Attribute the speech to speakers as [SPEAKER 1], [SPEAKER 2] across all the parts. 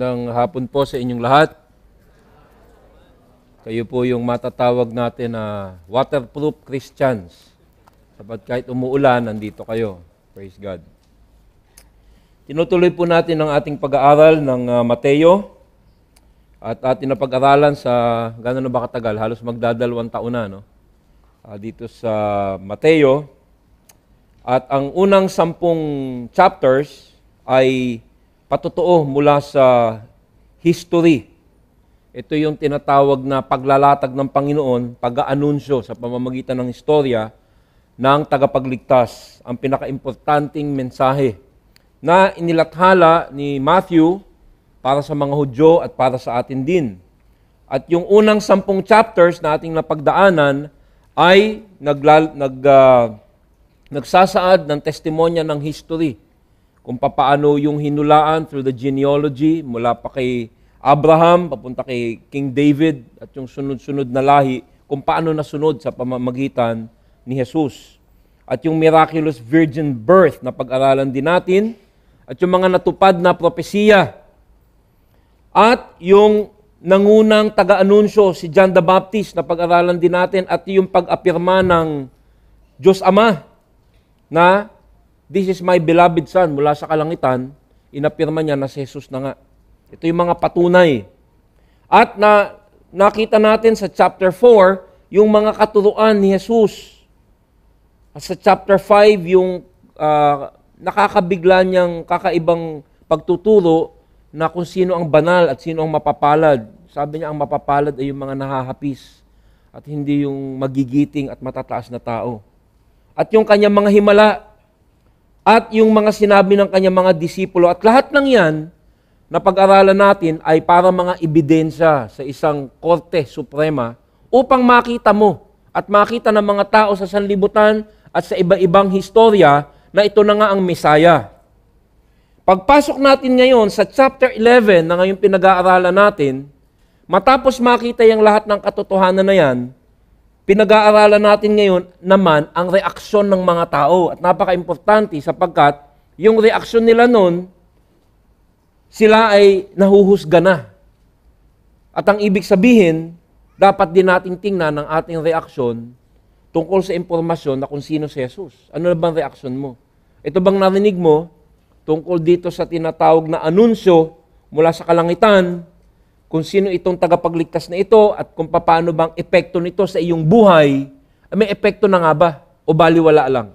[SPEAKER 1] Magandang hapon po sa inyong lahat. Kayo po yung matatawag natin na waterproof Christians. Sapat kahit umuulan, nandito kayo. Praise God. Tinutuloy po natin ang ating pag-aaral ng Mateo. At atin na pag-aralan sa gano'n na ba katagal? Halos magdadalawang taon na, no? Dito sa Mateo. At ang unang 10 chapters ay patotoo mula sa history. Ito yung tinatawag na paglalatag ng Panginoon, pag-aanunsyo sa pamamagitan ng istorya ng tagapagligtas. Ang pinaka-importanting mensahe na inilathala ni Matthew para sa mga Hudyo at para sa atin din. At yung unang 10 chapters na ating napagdaanan ay nagsasaad ng testimonya ng history kung papaano yung hinulaan through the genealogy mula pa kay Abraham, papunta kay King David at yung sunod-sunod na lahi, kung paano nasunod sa pamamagitan ni Jesus. At yung miraculous virgin birth na pag-aralan din natin, at yung mga natupad na propesiya, at yung nangunang taga-anunsyo si John the Baptist na pag-aralan din natin, at yung pag-apirma ng Diyos Ama na this is my beloved Son mula sa kalangitan, inapirma niya na si Jesus na nga. Ito yung mga patunay. At nakita natin sa chapter 4, yung mga katuruan ni Jesus. At sa chapter 5, yung nakakabigla niyang kakaibang pagtuturo na kung sino ang banal at sino ang mapapalad. Sabi niya, ang mapapalad ay yung mga nahahapis at hindi yung magigiting at matataas na tao. At yung kanyang mga himala, at yung mga sinabi ng kanyang mga disipulo, at lahat ng yan na pag-aralan natin ay para mga ebidensya sa isang korte suprema upang makita mo at makita ng mga tao sa sanlibutan at sa iba-ibang historya na ito na nga ang Mesaya. Pagpasok natin ngayon sa chapter 11 na ngayon pinag-aaralan natin, matapos makita yung lahat ng katotohanan na yan, pinag-aaralan natin ngayon naman ang reaksyon ng mga tao. At napaka-importante sapagkat yung reaksyon nila noon, sila ay nahuhusga na. At ang ibig sabihin, dapat din nating tingnan ang ating reaksyon tungkol sa impormasyon na kung sino si Jesus. Ano na bang reaksyon mo? Ito bang narinig mo tungkol dito sa tinatawag na anunsyo mula sa kalangitan, kung sino itong tagapagligtas na ito at kung paano bang epekto nito sa iyong buhay, may epekto na nga ba o baliwala lang?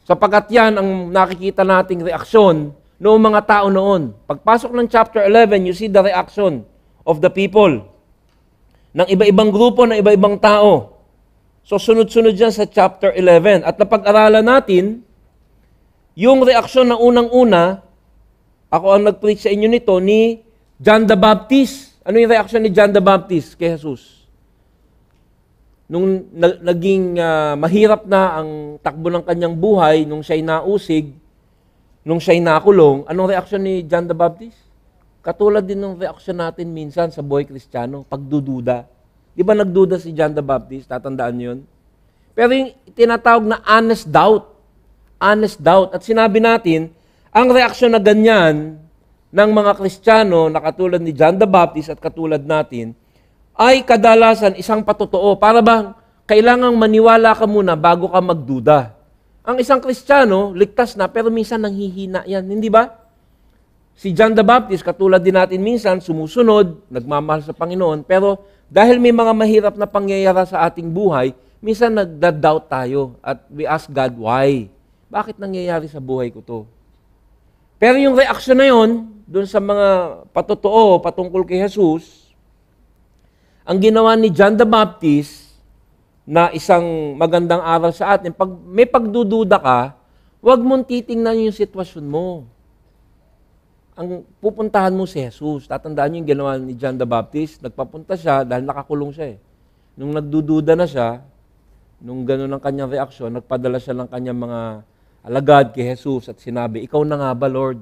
[SPEAKER 1] Sapagkat yan ang nakikita nating reaksyon noong mga tao noon. Pagpasok ng chapter 11, you see the reaction of the people. Ng iba-ibang grupo, ng iba-ibang tao. So sunod-sunod dyan sa chapter 11. At napag-aralan natin, yung reaksyon na unang-una, ako ang nag-preach sa inyo nito, ni John the Baptist. Ano yung reaksyon ni John the Baptist kay Jesus? Nung naging mahirap na ang takbo ng kanyang buhay, nung siya'y nausig, nung siya'y nakulong, anong reaksyon ni John the Baptist? Katulad din ng reaksyon natin minsan sa buhay Kristiyano, pagdududa. Di ba nagduda si John the Baptist? Tatandaan yun? Pero yung tinatawag na honest doubt. Honest doubt. At sinabi natin, ang reaksyon na ganyan ng mga Kristiyano na katulad ni John the Baptist at katulad natin, ay kadalasan isang patotoo. Para bang kailangang maniwala ka muna bago ka magduda. Ang isang Kristiyano, ligtas na, pero minsan nanghihina yan. Hindi ba? Si John the Baptist, katulad din natin minsan, sumusunod, nagmamahal sa Panginoon, pero dahil may mga mahirap na pangyayari sa ating buhay, minsan nagda-doubt tayo at we ask God, why? Bakit nangyayari sa buhay ko to? Pero yung reaksyon na yun, doon sa mga patotoo patungkol kay Jesus, ang ginawa ni John the Baptist na isang magandang aral sa atin, pag may pagdududa ka, huwag mong titingnan yung sitwasyon mo. Ang pupuntahan mo si Jesus. Tatandaan niyo yung ginawa ni John the Baptist, nagpapunta siya dahil nakakulong siya. Nung nagdududa na siya, nung gano'n ang kanyang reaksyon, nagpadala siya ng kanyang mga alagad kay Jesus at sinabi, ikaw na nga ba, Lord?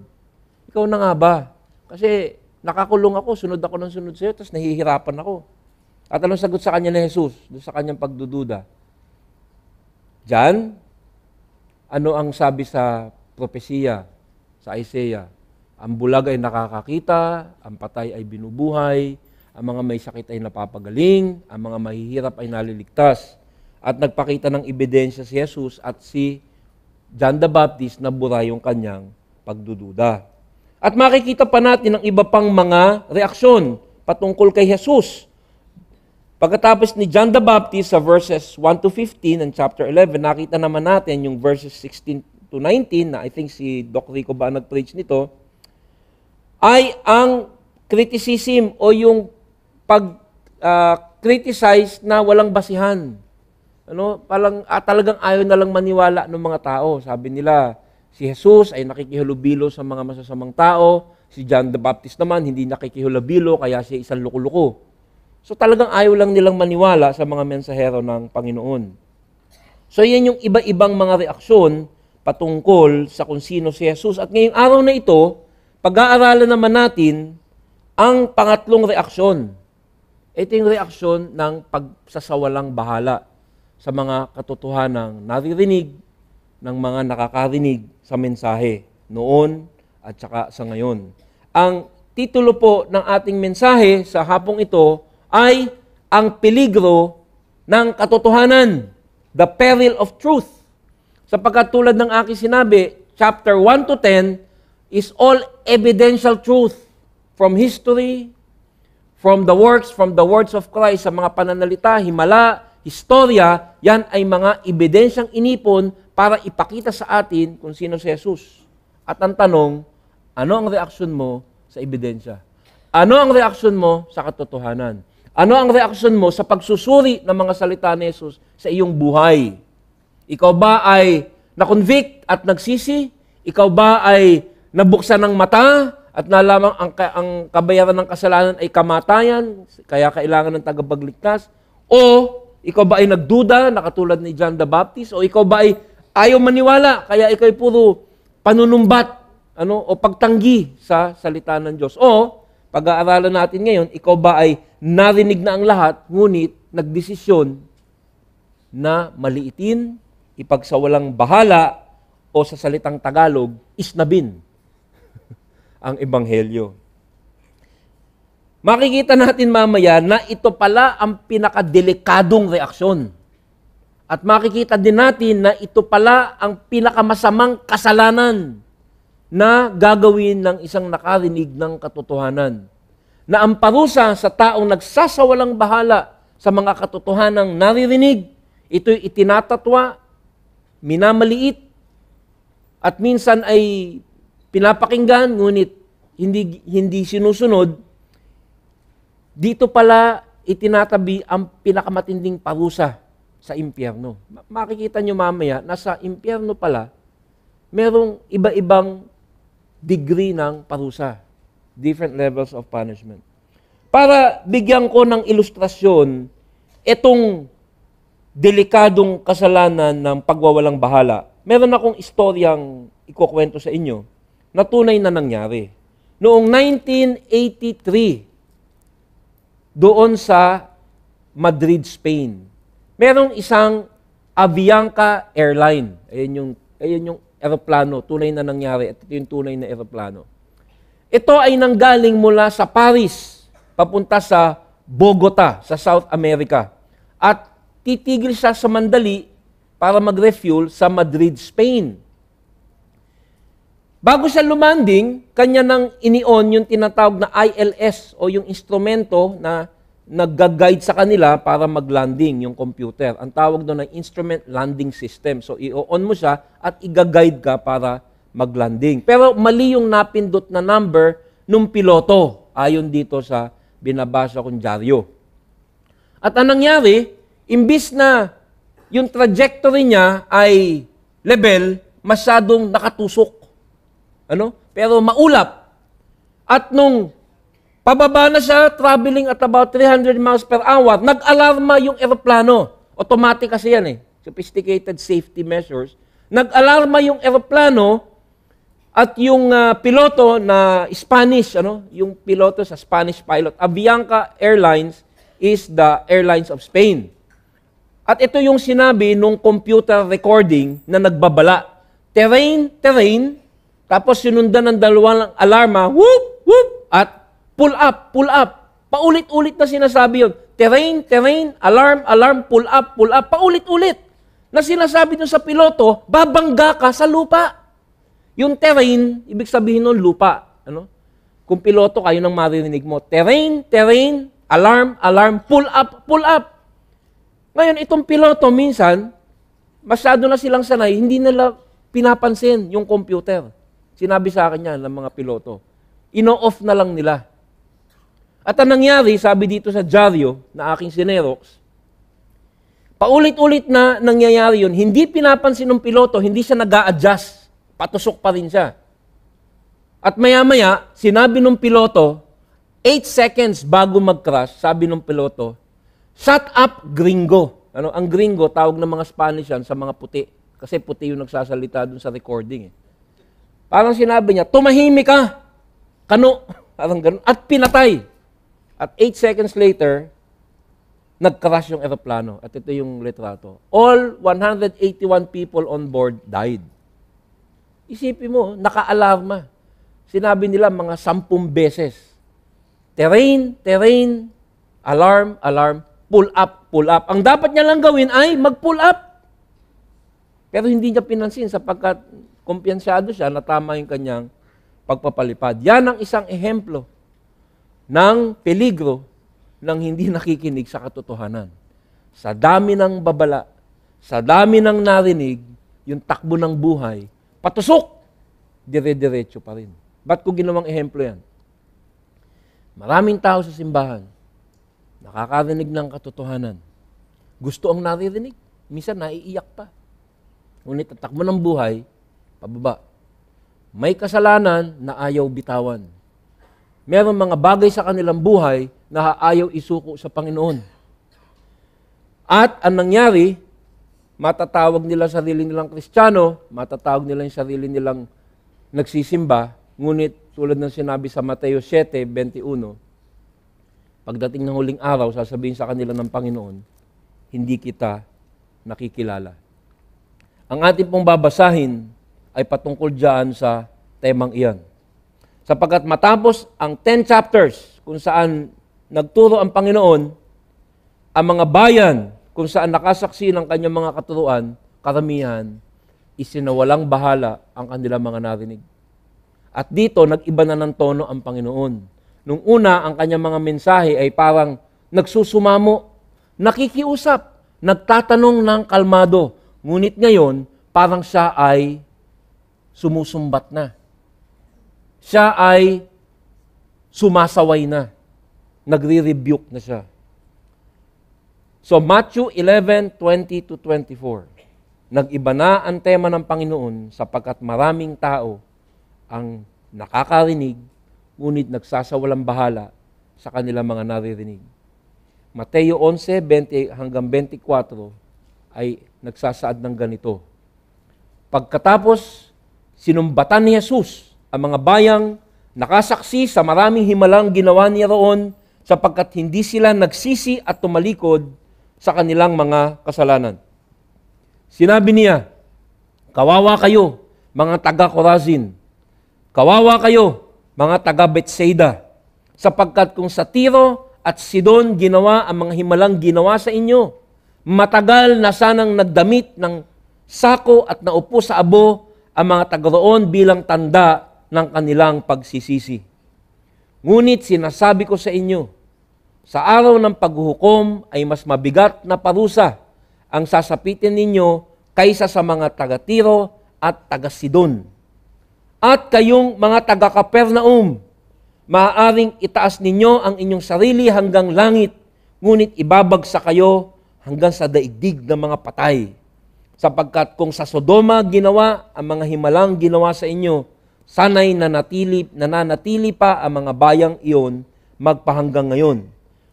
[SPEAKER 1] Ikaw na nga ba? Kasi nakakulong ako, sunod ako ng sunod sa iyo, tapos nahihirapan ako. At anong sagot sa kanya ni Jesus, doon sa kanyang pagdududa? John, ano ang sabi sa propesiya, sa Isaiah? Ang bulag ay nakakakita, ang patay ay binubuhay, ang mga may sakit ay napapagaling, ang mga mahihirap ay naliligtas. At nagpakita ng ebidensya si Jesus at si John the Baptist na bura yung kanyang pagdududa. At makikita pa natin ang iba pang mga reaksyon patungkol kay Jesus. Pagkatapos ni John the Baptist sa verses 1 to 15 ng chapter 11, nakita naman natin yung verses 16 to 19, na I think si Doc Rico ba nag-preach nito, ay ang criticism o yung pag-criticize na walang basihan. Talagang ayaw na lang maniwala ng mga tao. Sabi nila, si Jesus ay nakikihulubilo sa mga masasamang tao, si John the Baptist naman hindi nakikihulubilo kaya siya isang luko-luko. So talagang ayaw lang nilang maniwala sa mga mensahero ng Panginoon. So yan yung iba-ibang mga reaksyon patungkol sa kung sino si Jesus. At ngayong araw na ito, pag-aaralan naman natin ang pangatlong reaksyon. Ito yung reaksyon ng pagsasawalang bahala sa mga katotohanang naririnig ng mga nakakarinig sa mensahe noon at saka sa ngayon. Ang titulo po ng ating mensahe sa hapong ito ay ang peligro ng katotohanan, the peril of truth. Sapagkat tulad ng aking sinabi, chapter 1 to 10 is all evidential truth from history, from the works of Christ, sa mga pananalita, himala, historia, yan ay mga ebidensyang inipon para ipakita sa atin kung sino si Jesus. At ang tanong, ano ang reaksyon mo sa ebidensya? Ano ang reaksyon mo sa katotohanan? Ano ang reaksyon mo sa pagsusuri ng mga salita ni Jesus sa iyong buhay? Ikaw ba ay na-convict at nagsisi? Ikaw ba ay nabuksan ng mata at nalamang ang kabayaran ng kasalanan ay kamatayan, kaya kailangan ng tagapagligtas? O ikaw ba ay nagduda, nakatulad ni John the Baptist? O ikaw ba ay ayaw maniwala, kaya ikaw ay puro panunumbat o pagtanggi sa salita ng Diyos? O, pag-aaralan natin ngayon, ikaw ba ay narinig na ang lahat, ngunit nagdesisyon na maliitin, ipagsawalang bahala, o sa salitang Tagalog, isnabin ang Ebanghelyo. Makikita natin mamaya na ito pala ang pinakadelikadong reaksyon. At makikita din natin na ito pala ang pinakamasamang kasalanan na gagawin ng isang nakarinig ng katotohanan. Na ang parusa sa taong nagsasawalang bahala sa mga katotohanang naririnig, ito'y itinatatwa, minamaliit, at minsan ay pinapakinggan, ngunit hindi sinusunod. Dito pala itinatabi ang pinakamatinding parusa sa impyerno. Makikita nyo mamaya, nasa impyerno pala, merong iba-ibang degree ng parusa. Different levels of punishment. Para bigyan ko ng ilustrasyon, itong delikadong kasalanan ng pagwawalang bahala, meron akong istoryang ikukwento sa inyo na tunay na nangyari. Noong 1983, doon sa Madrid, Spain, merong isang Avianca Airline. Ayan yung eroplano, tunay na nangyari. At ito yung tunay na eroplano. Ito ay nanggaling mula sa Paris, papunta sa Bogota, sa South America. At titigil siya sa Mandali para mag-refuel sa Madrid, Spain. Bago siya lumanding, kanya nang ini-on yung tinatawag na ILS o yung instrumento na nag-guide sa kanila para mag-landing, yung computer. Ang tawag doon ay Instrument Landing System. So, i-on mo siya at i-guide ka para mag-landing. Pero mali yung napindot na number nung piloto, ayon dito sa binabasa kong dyaryo. At anong nangyari, imbis na yung trajectory niya ay level, masyadong nakatusok. Pero maulap. At nung pababa na siya, traveling at about 300 miles per hour, nag-alarma yung eroplano. Automatic kasi yan sophisticated safety measures. Nag-alarma yung eroplano at yung piloto na Spanish, yung piloto sa Spanish pilot, Avianca Airlines is the Airlines of Spain. At ito yung sinabi nung computer recording na nagbabala. Terrain, Tapos sinundan ng dalawang alarma, whoop, whoop, at pull up, pull up. Paulit-ulit na sinasabi yun. Terrain, terrain, alarm, alarm, pull up, paulit-ulit. Na sinasabi dun sa piloto, babangga ka sa lupa. Yung terrain, ibig sabihin nun lupa. Ano? Kung piloto kayo nang maririnig mo, terrain, terrain, alarm, alarm, pull up, pull up. Ngayon, itong piloto minsan, masyado na silang sanay, hindi nila pinapansin yung computer. Sinabi sa akin yan ng mga piloto. Ino-off na lang nila. At ang nangyari, sabi dito sa dyaryo na aking sinerox, paulit-ulit na nangyayari yun, hindi pinapansin ng piloto, hindi siya nag-a-adjust. Patusok pa rin siya. At maya-maya, sinabi ng piloto, 8 seconds bago mag-crash, sabi ng piloto, shut up, gringo. Ano? Ang gringo, tawag ng mga Spanish yan sa mga puti. Kasi puti yung nagsasalita dun sa recording. Parang sinabi niya, tumahimik ka. Kano. Parang ganun. At pinatay. At 8 seconds later, nag-crash yung eroplano. At ito yung litrato. All 181 people on board died. Isipin mo, naka-alarma. Sinabi nila mga 10 beses. Terrain, terrain, alarm, alarm, pull up, pull up. Ang dapat niya lang gawin ay mag-pull up. Pero hindi niya pinansin sapagkat kumpiyansyado siya na tama yung kanyang pagpapalipad. Yan ang isang ehemplo ng peligro ng hindi nakikinig sa katotohanan. Sa dami ng babala, sa dami ng narinig, yung takbo ng buhay, patusok, dire-diretso pa rin. Ba't ko ginawang ehemplo yan? Maraming tao sa simbahan, nakakarinig ng katotohanan. Gusto ang naririnig, minsan naiiyak pa. Ngunit ang takbo ng buhay, pababa. May kasalanan na ayaw bitawan. Merong mga bagay sa kanilang buhay na ayaw isuko sa Panginoon. At ang nangyari, matatawag nila sarili nilang Kristiyano, matatawag nila yung sarili nilang nagsisimba, ngunit tulad ng sinabi sa Mateo 7:21, pagdating ng huling araw, sasabihin sa kanila ng Panginoon, hindi kita nakikilala. Ang ating pong babasahin ay patungkol dyan sa temang iyan. Sapagkat matapos ang 10 chapters kung saan nagturo ang Panginoon, ang mga bayan kung saan nakasaksi ng kanyang mga katuruan, karamihan, isinawalang bahala ang kanilang mga narinig. At dito, nag-iba na ng tono ang Panginoon. Nung una, ang kanyang mga mensahe ay parang nagsusumamo, nakikiusap, nagtatanong ng kalmado. Ngunit ngayon, parang siya ay sumusumbat na. Siya ay sumasaway na. Nagre-rebuke na siya. So Matthew 11:20-24. Nag-iba na ang tema ng Panginoon sapagkat maraming tao ang nakakarinig, ngunit nagsasawalang bahala sa kanilang mga naririnig. Mateo 11:20-24 ay nagsasaad ng ganito. Pagkatapos, sinumbatan ni Jesus ang mga bayang nakasaksi sa maraming himalang ginawa niya roon sapagkat hindi sila nagsisi at tumalikod sa kanilang mga kasalanan. Sinabi niya, kawawa kayo, mga taga-Corazin. Kawawa kayo, mga taga-Bethsaida, sapagkat kung sa Tiro at Sidon ginawa ang mga himalang ginawa sa inyo, matagal na sanang nagdamit ng sako at naupo sa abo ang mga taga-roon bilang tanda ng kanilang pagsisisi. Ngunit sinasabi ko sa inyo, sa araw ng paghuhukom ay mas mabigat na parusa ang sasapitin ninyo kaysa sa mga taga-Tiro at taga-Sidon. At kayong mga taga-Kapernaum, maaaring itaas ninyo ang inyong sarili hanggang langit, ngunit ibabagsak kayo hanggang sa daigdig ng mga patay. Sapagkat kung sa Sodoma ginawa ang mga himalang ginawa sa inyo, sana'y nananatili pa ang mga bayang iyon magpahanggang ngayon.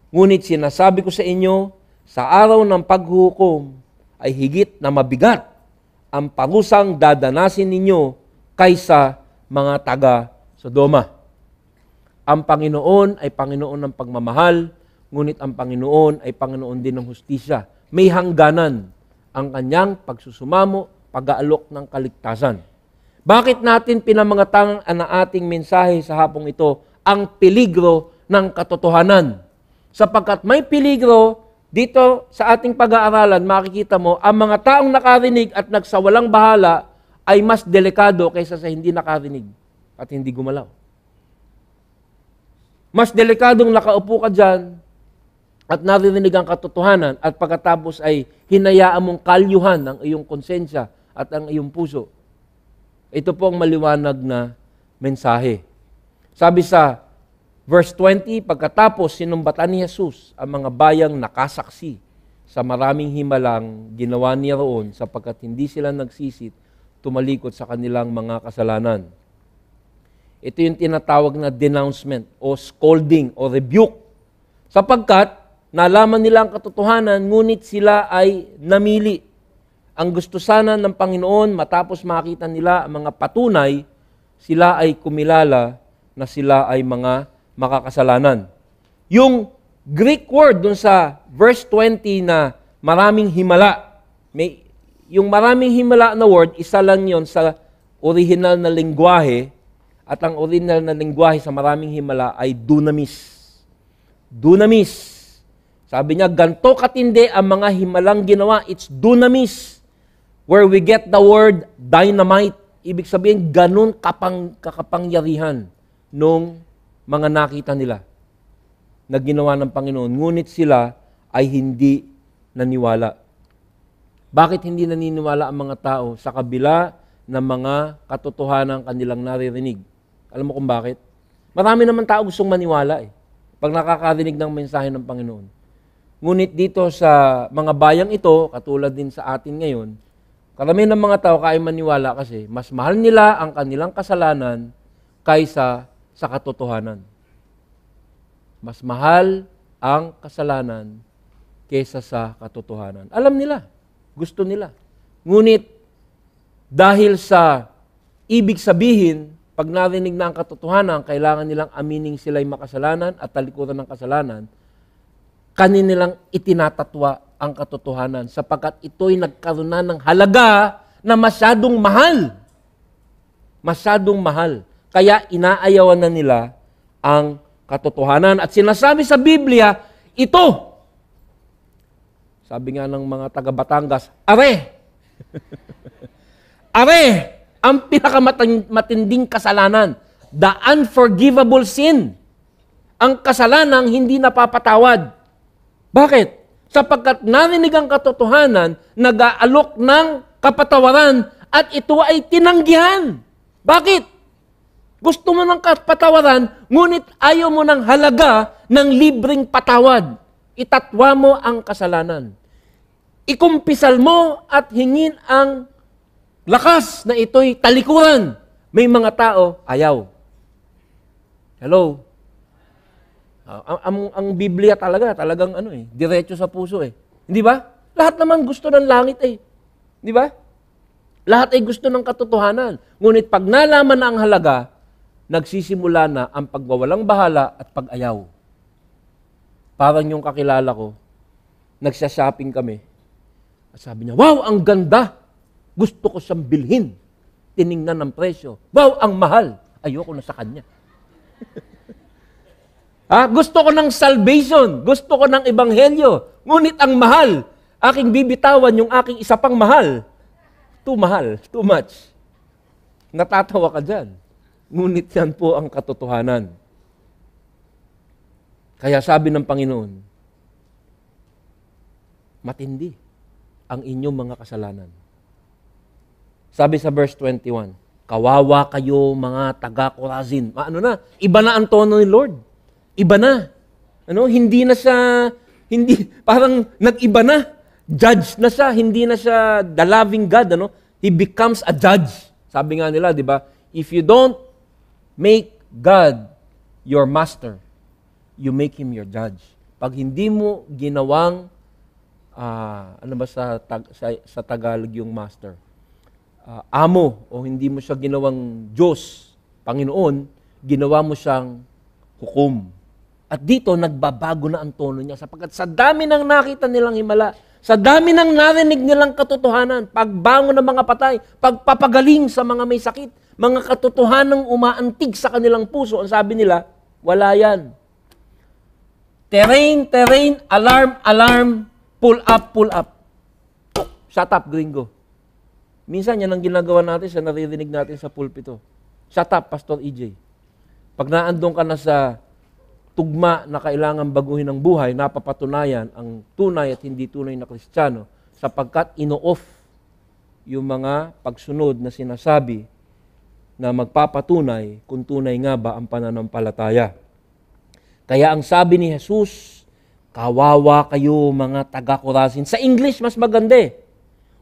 [SPEAKER 1] Ngunit sinasabi ko sa inyo, sa araw ng paghuhukom ay higit na mabigat ang parusang dadanasin ninyo kaysa mga taga-Sodoma. Ang Panginoon ay Panginoon ng pagmamahal, ngunit ang Panginoon ay Panginoon din ng hustisya. May hangganan ang kanyang pagsusumamo, pag-aalok ng kaligtasan. Bakit natin pinamangatang ang ating mensahe sa hapong ito, ang peligro ng katotohanan? Sapagkat may peligro dito sa ating pag-aaralan, makikita mo, ang mga taong nakarinig at nagsawalang bahala ay mas delikado kaysa sa hindi nakarinig at hindi gumalaw. Mas delikadong nakaupo ka dyan at naririnig ang katotohanan at pagkatapos ay hinayaan mong kalyuhan ang iyong konsensya at ang iyong puso. Ito po ang maliwanag na mensahe. Sabi sa verse 20, pagkatapos sinumbatan ni Jesus ang mga bayang nakasaksi sa maraming himalang ginawa niya roon sapagkat hindi sila nagsisit tumalikod sa kanilang mga kasalanan. Ito yung tinatawag na denouncement o scolding o rebuke. Sapagkat nalaman nila ang katotohanan, ngunit sila ay namili. Ang gusto sana ng Panginoon, matapos makita nila ang mga patunay, sila ay kumilala na sila ay mga makakasalanan. Yung Greek word dun sa verse 20 na maraming himala, yung maraming himala na word, isa lang yon sa original na lengguwahe, at ang original na lengguwahe sa maraming himala ay dunamis. Dunamis. Sabi niya, ganto katindi ang mga himalang ginawa. It's dunamis. Where we get the word dynamite. Ibig sabihin, ganun kakapangyarihan nung mga nakita nila na ginawa ng Panginoon. Ngunit sila ay hindi naniwala. Bakit hindi naniniwala ang mga tao sa kabila ng mga katotohanan kanilang naririnig? Alam mo kung bakit? Marami naman tao gustong maniwala pag nakakarinig ng mensahe ng Panginoon. Ngunit dito sa mga bayang ito, katulad din sa atin ngayon, karamihan ng mga tao kaya maniwala kasi mas mahal nila ang kanilang kasalanan kaysa sa katotohanan. Mas mahal ang kasalanan kaysa sa katotohanan. Alam nila, gusto nila. Ngunit dahil sa ibig sabihin, pag narinig na ang katotohanan, kailangan nilang amining sila'y makasalanan at talikuran ng kasalanan, kanilang itinatatwa ang katotohanan sapagkat ito'y nagkaroon na ng halaga na masyadong mahal. Masyadong mahal. Kaya inaayawan na nila ang katotohanan. At sinasabi sa Biblia, ito. Sabi nga ng mga taga-Batangas, are! Are! Ang pinakamatinding kasalanan, the unforgivable sin. Ang kasalanang hindi napapatawad. Bakit? Sapagkat narinig ang katotohanan, nag-aalok ng kapatawaran at ito ay tinanggihan. Bakit? Gusto mo ng kapatawaran, ngunit ayaw mo ng halaga ng libreng patawad. Itatwa mo ang kasalanan. Ikumpisal mo at hingin ang lakas na ito'y talikuran. May mga tao, ayaw. Hello? Ang Biblia talagang diretso sa puso Hindi ba? Lahat naman gusto ng langit Hindi ba? Lahat ay gusto ng katotohanan. Ngunit pag nalaman na ang halaga, nagsisimula na ang pagwawalang bahala at pag-ayaw. Parang yung kakilala ko, nagsha-shopping kami. At sabi niya, wow, ang ganda! Gusto ko siyang bilhin. Tiningnan ng presyo. Wow, ang mahal. Ayoko na sa kanya. Gusto ko ng salvation. Gusto ko ng ebanghelyo. Ngunit ang mahal, aking bibitawan yung aking isa pang mahal. Too mahal. Too much. Natatawa ka dyan. Ngunit yan po ang katotohanan. Kaya sabi ng Panginoon, matindi ang inyong mga kasalanan. Sabi sa verse 21, kawawa kayo mga taga-Corazin. Iba na ang tono ni Lord. Iba na. Hindi na siya, parang nag-iba na. Judge na siya, hindi na siya the loving God. He becomes a judge. Sabi nga nila, di ba? If you don't make God your master, you make Him your judge. Pag hindi mo ginawang, sa Tagalog yung master? Amo, o hindi mo siya ginawang Diyos, Panginoon, ginawa mo siyang hukom. At dito, nagbabago na ang tono niya sapagkat sa dami ng nakita nilang himala, Sa dami ng narinig nilang katotohanan, pagbangon ng mga patay, pagpapagaling sa mga may sakit, mga katotohanang umaantig sa kanilang puso, ang sabi nila, wala yan. Terrain, terrain, alarm, alarm, pull up, pull up. Shut up, gringo. Minsan yan ang ginagawa natin sa naririnig natin sa pulpito. Shut up, Pastor EJ. Pag naandun ka na sa tugma na kailangan baguhin ang buhay, napapatunayan ang tunay at hindi tunay na Kristiyano sapagkat ino-off yung mga pagsunod na sinasabi na magpapatunay kung tunay nga ba ang pananampalataya. Kaya ang sabi ni Jesus, kawawa kayo mga taga-Corazin. Sa English, mas maganda eh.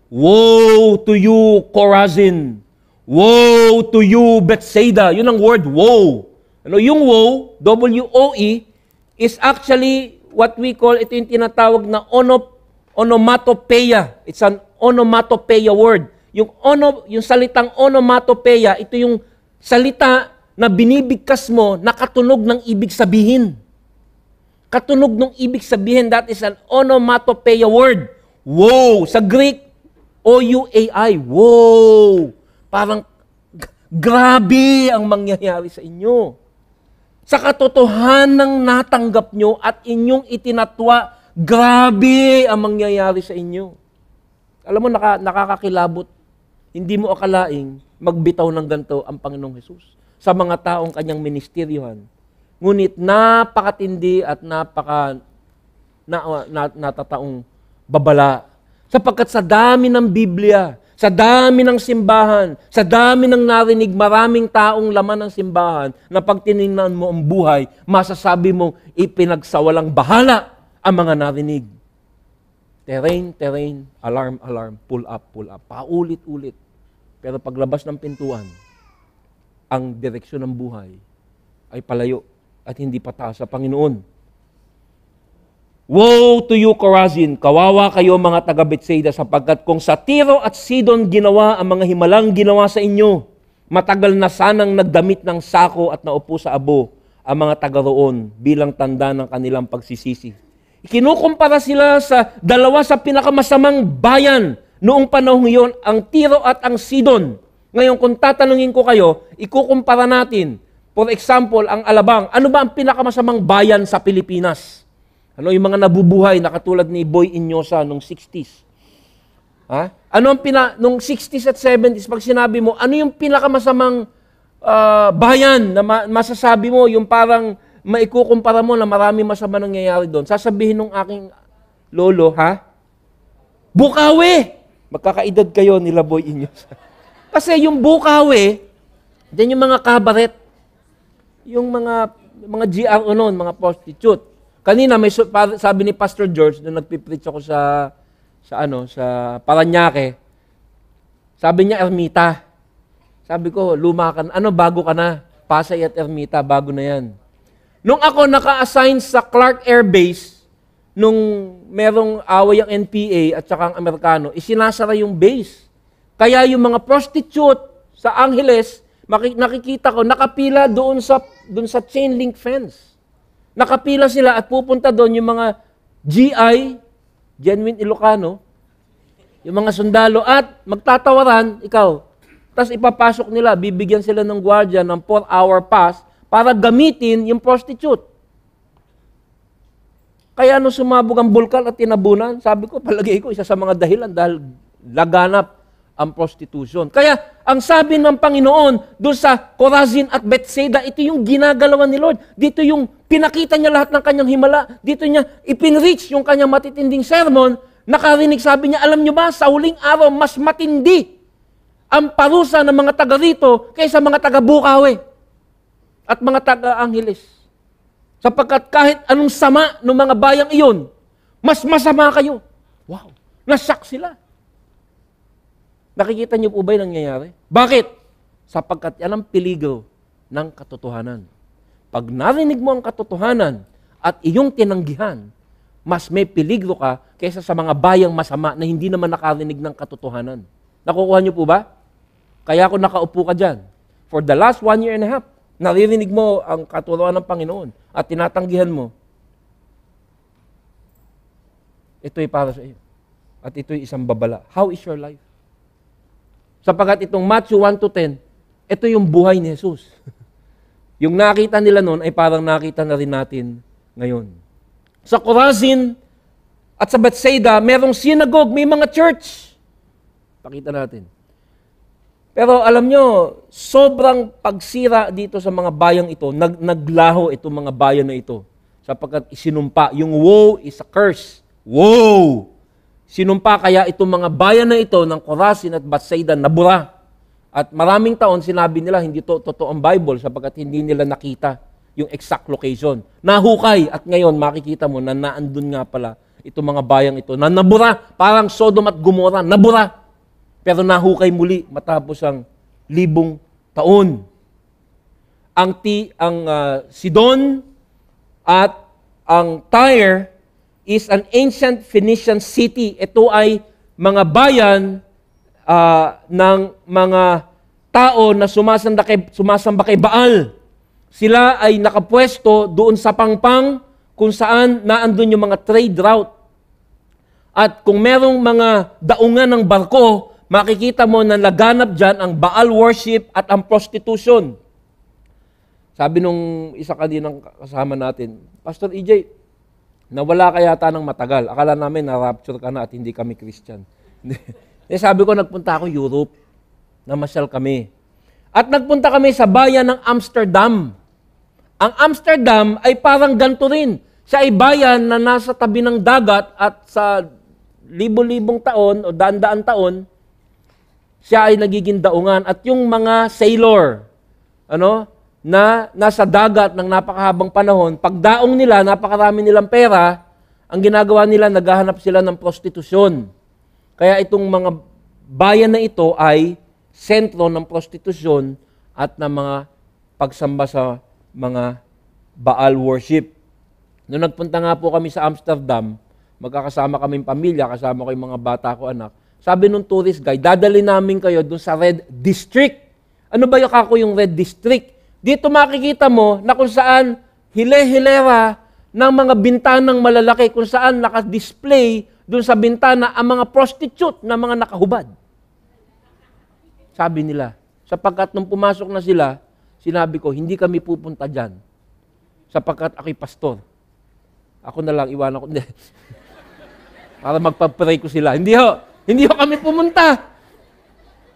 [SPEAKER 1] Woe to you, Corazin! Woe to you, Bethsaida! Yun ang word, woe. Ano, yung woe, W-O-E, is actually what we call, ito yung tinatawag na onomatopeia. It's an onomatopeia word. Yung salitang onomatopeia, ito yung salita na binibigkas mo na katunog ng ibig sabihin. Katunog ng ibig sabihin, that is an onomatopeia word. Woe! Sa Greek, O-U-A-I. Woe! Parang grabe ang mangyayari sa inyo. Sa katotohanang natanggap nyo at inyong itinatwa, grabe ang mangyayari sa inyo. Alam mo, nakakakilabot. Hindi mo akalaing magbitaw ng ganito ang Panginoong Hesus sa mga taong kanyang ministeryohan. Ngunit napakatindi at natataong babala. Sapagkat sa dami ng Biblia, sa dami ng simbahan, sa dami ng narinig, maraming taong laman ng simbahan na pag tinignan mo ang buhay, masasabi mo ipinagsawalang bahala ang mga narinig. Terrain, terrain, alarm, alarm, pull up, paulit-ulit. Pero paglabas ng pintuan, ang direksyon ng buhay ay palayo at hindi pataas sa Panginoon. Woe to you, Corazin! Kawawa kayo mga taga-Bethsaida sapagkat kung sa Tiro at Sidon ginawa ang mga himalang ginawa sa inyo, matagal na sanang nagdamit ng sako at naupo sa abo ang mga taga roon bilang tanda ng kanilang pagsisisi. Ikinukumpara sila sa dalawa sa pinakamasamang bayan noong panahon yon, ang Tiro at ang Sidon. Ngayon, kung tatanungin ko kayo, ikukumpara natin. For example, ang Alabang. Ano ba ang pinakamasamang bayan sa Pilipinas? Ano yung mga nabubuhay na katulad ni Boy Inyosa nung 60s? Ha? Ano ang nung 60s at 70s, pag sinabi mo, ano yung pinakamasamang bayan na masasabi mo, yung parang maikukumpara mo na marami masama nangyayari doon? Sasabihin ng aking lolo, ha? Bukawi! Magkakaedad kayo nila Boy Inyosa. Kasi yung Bukawi, then yung mga kabaret, yung mga GRO noon, mga prostitute. Kanina may sabi ni Pastor George nung nagpipreach ako sa Paranaque. Sabi niya ermita. Sabi ko, luma ka na. Ano, bago ka na? Pasay at ermita, bago na 'yan. Nung ako naka-assign sa Clark Air Base, nung merong away ang NPA at saka ang Amerikano, isinasara yung base. Kaya yung mga prostitute sa Angeles, nakikita ko, nakapila doon sa chain link fence. Nakapila sila at pupunta doon yung mga GI, Genuine Ilocano, yung mga sundalo at magtatawaran, ikaw. Tapos ipapasok nila, bibigyan sila ng gwardiya ng 4-hour pass para gamitin yung prostitute. Kaya nung sumabog ang bulkan at tinabunan, sabi ko, palagay ko, isa sa mga dahilan dahil laganap ang prostitution. Kaya, ang sabi ng Panginoon doon sa Corazin at Bethsaida, ito yung ginagalawan ni Lord. Dito yung pinakita niya lahat ng kanyang himala. Dito niya ipinreach yung kanyang matitinding sermon. Nakarinig, sabi niya, alam niyo ba, sa huling araw, mas matindi ang parusa ng mga taga rito kaysa mga taga Bukawi at mga taga Angeles. Sapagkat kahit anong sama ng mga bayang iyon, mas masama kayo. Wow, nasak sila. Nakikita niyo po ba yung nangyayari? Bakit? Sapagkat yan ang peligro ng katotohanan. Pag narinig mo ang katotohanan at iyong tinanggihan, mas may peligro ka kaysa sa mga bayang masama na hindi naman nakarinig ng katotohanan. Nakukuha niyo po ba? Kaya ako nakaupo ka dyan. For the last 1 year and a half, naririnig mo ang katuruan ng Panginoon at tinatanggihan mo. Ito'y para sa iyo. at ito'y isang babala. How is your life? Sapagat itong Matthew 1 to 10, ito yung buhay ni Jesus. Yung nakita nila noon ay parang nakita na rin natin ngayon. Sa Chorazin at sa Bethsaida, merong synagogue, may mga church. Pakita natin. Pero alam nyo, sobrang pagsira dito sa mga bayang ito, naglaho itong mga bayan na ito. Sapagkat isinumpa, yung woe is a curse. Woe! Sinumpa kaya itong mga bayan na ito ng Chorazin at Bethsaida nabura. At maraming taon sinabi nila hindi to totoo ang Bible sapagkat hindi nila nakita yung exact location. Nahukay at ngayon makikita mo na naandun nga pala itong mga bayang ito na nabura, parang Sodom at Gomorrah, nabura. Pero nahukay muli matapos ang 1,000 taon. Ang Sidon at ang Tyre is an ancient Phoenician city. Ito ay mga bayan ng mga tao na sumasamba kay Baal. Sila ay nakapwesto doon sa pangpang kung saan naandun yung mga trade route. At kung merong mga daungan ng barko, makikita mo na laganap dyan ang Baal worship at ang prostitution. Sabi nung isa kaninang kasama natin, Pastor EJ, nawala ka yata ng matagal. Akala namin na-rapture ka na at hindi kami Christian. Sabi ko, nagpunta ako Europe. Namasyal kami. At nagpunta kami sa bayan ng Amsterdam. Ang Amsterdam ay parang ganito rin. Siya ay bayan na nasa tabi ng dagat at sa libo-libong taon o daan-daan taon, siya ay nagiging daungan. At yung mga sailor, na nasa dagat ng napakahabang panahon, pagdaong nila, napakarami nilang pera, ang ginagawa nila, naghahanap sila ng prostitusyon. Kaya itong mga bayan na ito ay sentro ng prostitusyon at ng mga pagsamba sa mga Baal worship. Noong nagpunta nga po kami sa Amsterdam, magkakasama kaming pamilya, kasama ko yung mga bata ko, anak. Sabi nung tourist guide, dadali namin kayo dun sa Red District. Ano ba yung Red District? Dito makikita mo na kung saan hile-hilera ng mga bintanang malalaki, kung saan naka-display dun sa bintana ang mga prostitute na mga nakahubad. Sabi nila, sapagkat nung pumasok na sila, sinabi ko, hindi kami pupunta dyan. Sapagkat ako'y pastor. Ako na lang, iwanan ko. Para magpa-pray ko sila. Hindi ho kami pumunta.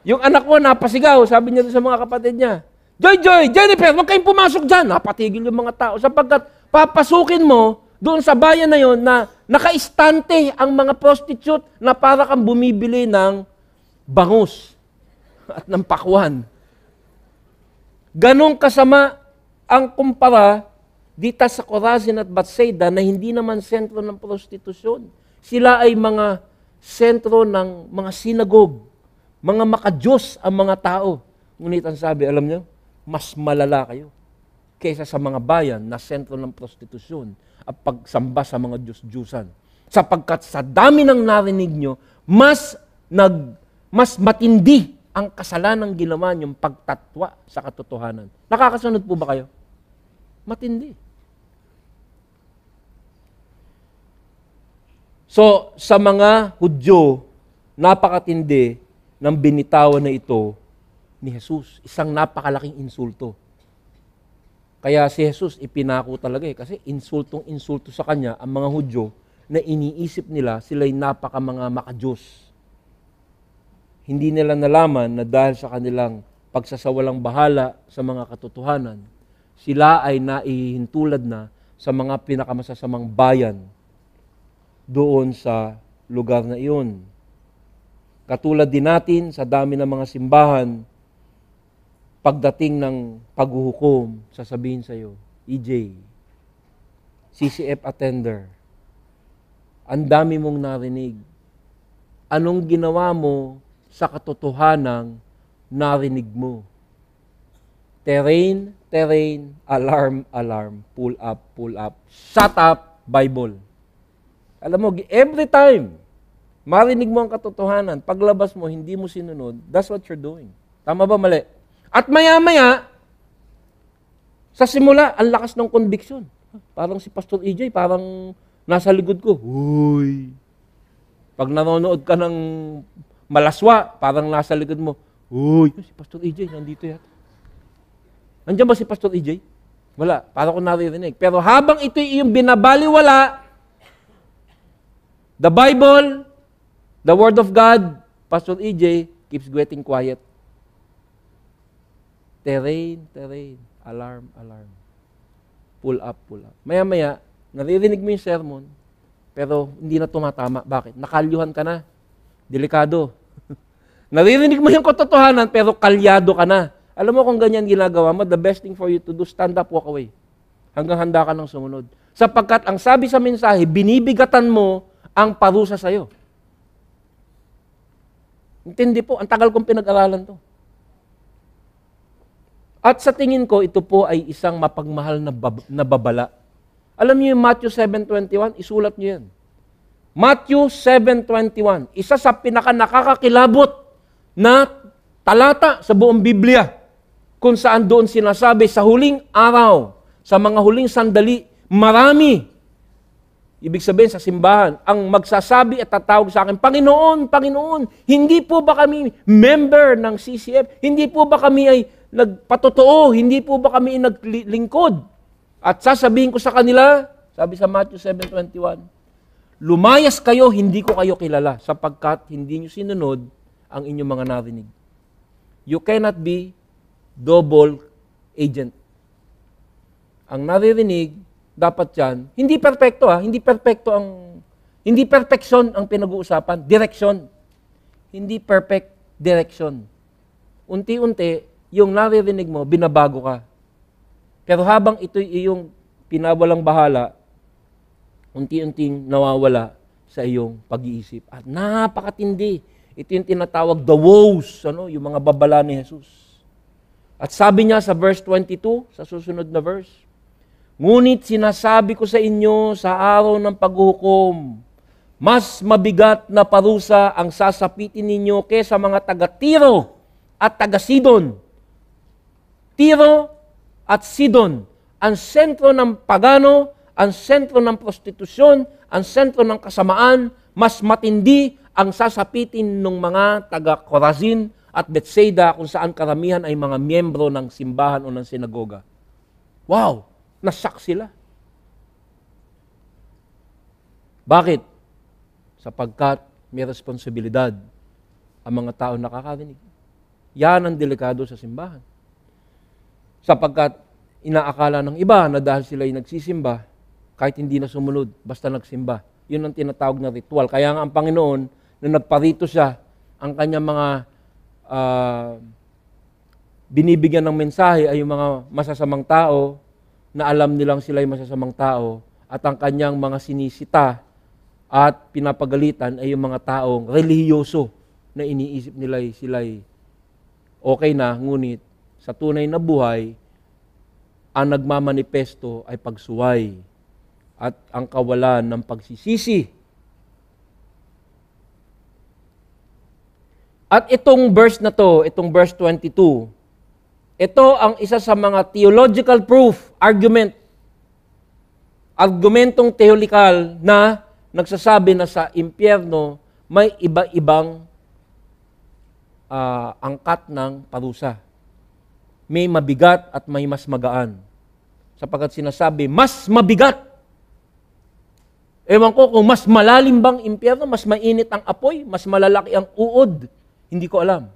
[SPEAKER 1] Yung anak ko napasigaw, sabi niya sa mga kapatid niya, Joy, Jennifer, huwag kayong pumasok dyan. Napatigil yung mga tao. Sapagkat papasukin mo doon sa bayan na yon na nakaistante ang mga prostitute na para kang bumibili ng bangus at ng pakwan. Ganong kasama ang kumpara dito sa Chorazin at Bethsaida na hindi naman sentro ng prostitusyon. Sila ay mga sentro ng mga sinagog, mga makadiyos ang mga tao. Ngunit ang sabi, alam niyo, mas malala kayo kaysa sa mga bayan na sentro ng prostitusyon at pagsamba sa mga Diyos-Diyusan. Sapagkat sa dami ng narinig nyo, mas matindi ang kasalanang ginawa niyong pagtatwa sa katotohanan. Nakakasunod po ba kayo? Matindi. So, sa mga Hudyo, napakatindi ng binitawan na ito ni Jesus. Isang napakalaking insulto. Kaya si Jesus ipinako talaga kasi insultong-insulto sa kanya ang mga Hudyo na iniisip nila sila'y napaka mga makadiyos. Hindi nila nalaman na dahil sa kanilang pagsasawalang bahala sa mga katotohanan, sila ay naihintulad na sa mga pinakamasasamang bayan doon sa lugar na iyon. Katulad din natin sa dami ng mga simbahan, pagdating ng paghuhukom, sasabihin sa'yo, EJ, CCF attender, ang dami mong narinig. Anong ginawa mo sa katotohanang narinig mo? Terrain, alarm, pull up, shut up, Bible. Alam mo, every time, marinig mo ang katotohanan, paglabas mo, hindi mo sinunod, that's what you're doing. Tama ba, mali? At maya-maya, sa simula, ang lakas ng conviction. Parang si Pastor EJ, parang nasa likod ko. Uy! Pag nanonood ka ng malaswa, parang nasa likod mo, uy, si Pastor EJ, nandito yata. Nandiyan ba si Pastor EJ? Wala, parang ko naririnig. Pero habang ito yung binabaliwala, the Bible, the Word of God, Pastor EJ keeps getting quiet. Terrain, alarm. Pull up. Maya-maya, naririnig mo yung sermon, pero hindi na tumatama. Bakit? Nakalyuhan ka na. Delikado. Naririnig mo yung katotohanan, pero kalyado ka na. Alam mo kung ganyan ginagawa mo, the best thing for you to do, stand up, walk away. Hanggang handa ka ng sumunod. Sapagkat ang sabi sa mensahe, binibigatan mo ang parusa sa'yo. Intindi po, ang tagal kong pinag-aralan to. At sa tingin ko, ito po ay isang mapagmahal na babala. Alam niyo yung Matthew 7:21? Isulat niyo yan. Matthew 7:21. Isa sa pinaka-nakakakilabot na talata sa buong Biblia. Kung saan doon sinasabi sa huling araw, sa mga huling sandali, marami. Ibig sabihin sa simbahan, ang magsasabi at tatawag sa akin, Panginoon, hindi po ba kami member ng CCF? Hindi po ba kami ay nagpatotoo? Hindi po ba kami naglingkod? At sasabihin ko sa kanila, sabi sa Matthew 7:21, lumayas kayo, hindi ko kayo kilala, sapagkat hindi nyo sinunod ang inyong mga narinig. You cannot be double agent. Ang naririnig, dapat yan, hindi perfecto hindi perfection ang pinag-uusapan, direction. Hindi perfect direction. Unti-unti, yung naririnig mo, binabago ka. Pero habang ito yung pinawalang bahala, unti-unting nawawala sa iyong pag-iisip. At napakatindi. Ito yung tinatawag the woes, yung mga babala ni Jesus. At sabi niya sa verse 22, sa susunod na verse, ngunit sinasabi ko sa inyo sa araw ng paghuhukom, mas mabigat na parusa ang sasapitin ninyo kaysa mga taga-Tiro at taga-Sidon. Tiro at Sidon, ang sentro ng pagano, ang sentro ng prostitusyon, ang sentro ng kasamaan, mas matindi ang sasapitin ng mga taga-Corazin at Bethsaida kung saan karamihan ay mga miyembro ng simbahan o ng sinagoga. Wow! Nasak sila. Bakit? Sapagkat may responsibilidad ang mga tao nakakarinig. Yan ang delikado sa simbahan. Sapagkat inaakala ng iba na dahil sila ay nagsisimba, kahit hindi na sumunod, basta nagsimba. Yun ang tinatawag na ritual. Kaya nga ang Panginoon, na nagparito siya, ang kanyang mga binibigyan ng mensahe ay yung mga masasamang tao, na alam nilang sila ay masasamang tao, at ang kanyang mga sinisita at pinapagalitan ay yung mga taong relihiyoso na iniisip nila sila'y okay na, ngunit sa tunay na buhay, ang nagmamanifesto ay pagsuway at ang kawalan ng pagsisisi. At itong verse na to, itong verse 22, ito ang isa sa mga theological proof, argumentong teolikal na nagsasabi na sa impyerno may iba-ibang angkat ng parusa. May mabigat at may mas magaan. Sapagkat sinasabi, mas mabigat. Ewan ko kung mas malalim bang impyerno, mas mainit ang apoy, mas malalaki ang uod. Hindi ko alam.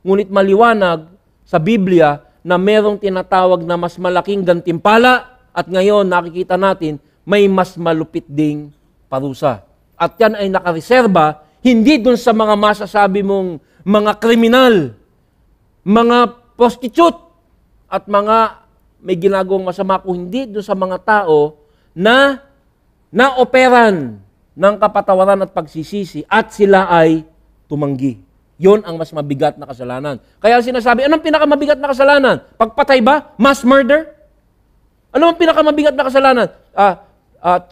[SPEAKER 1] Ngunit maliwanag sa Biblia na merong tinatawag na mas malaking gantimpala at ngayon nakikita natin may mas malupit ding parusa. At yan ay nakareserba hindi dun sa mga masasabi mong mga kriminal, mga prostitute, at mga may ginagawang masama, kung hindi dun sa mga tao na naoperan ng kapatawaran at pagsisisi at sila ay tumanggi. Yon ang mas mabigat na kasalanan. Kaya sinasabi, anong pinakamabigat na kasalanan? Pagpatay ba? Mass murder? Ano ang pinakamabigat na kasalanan?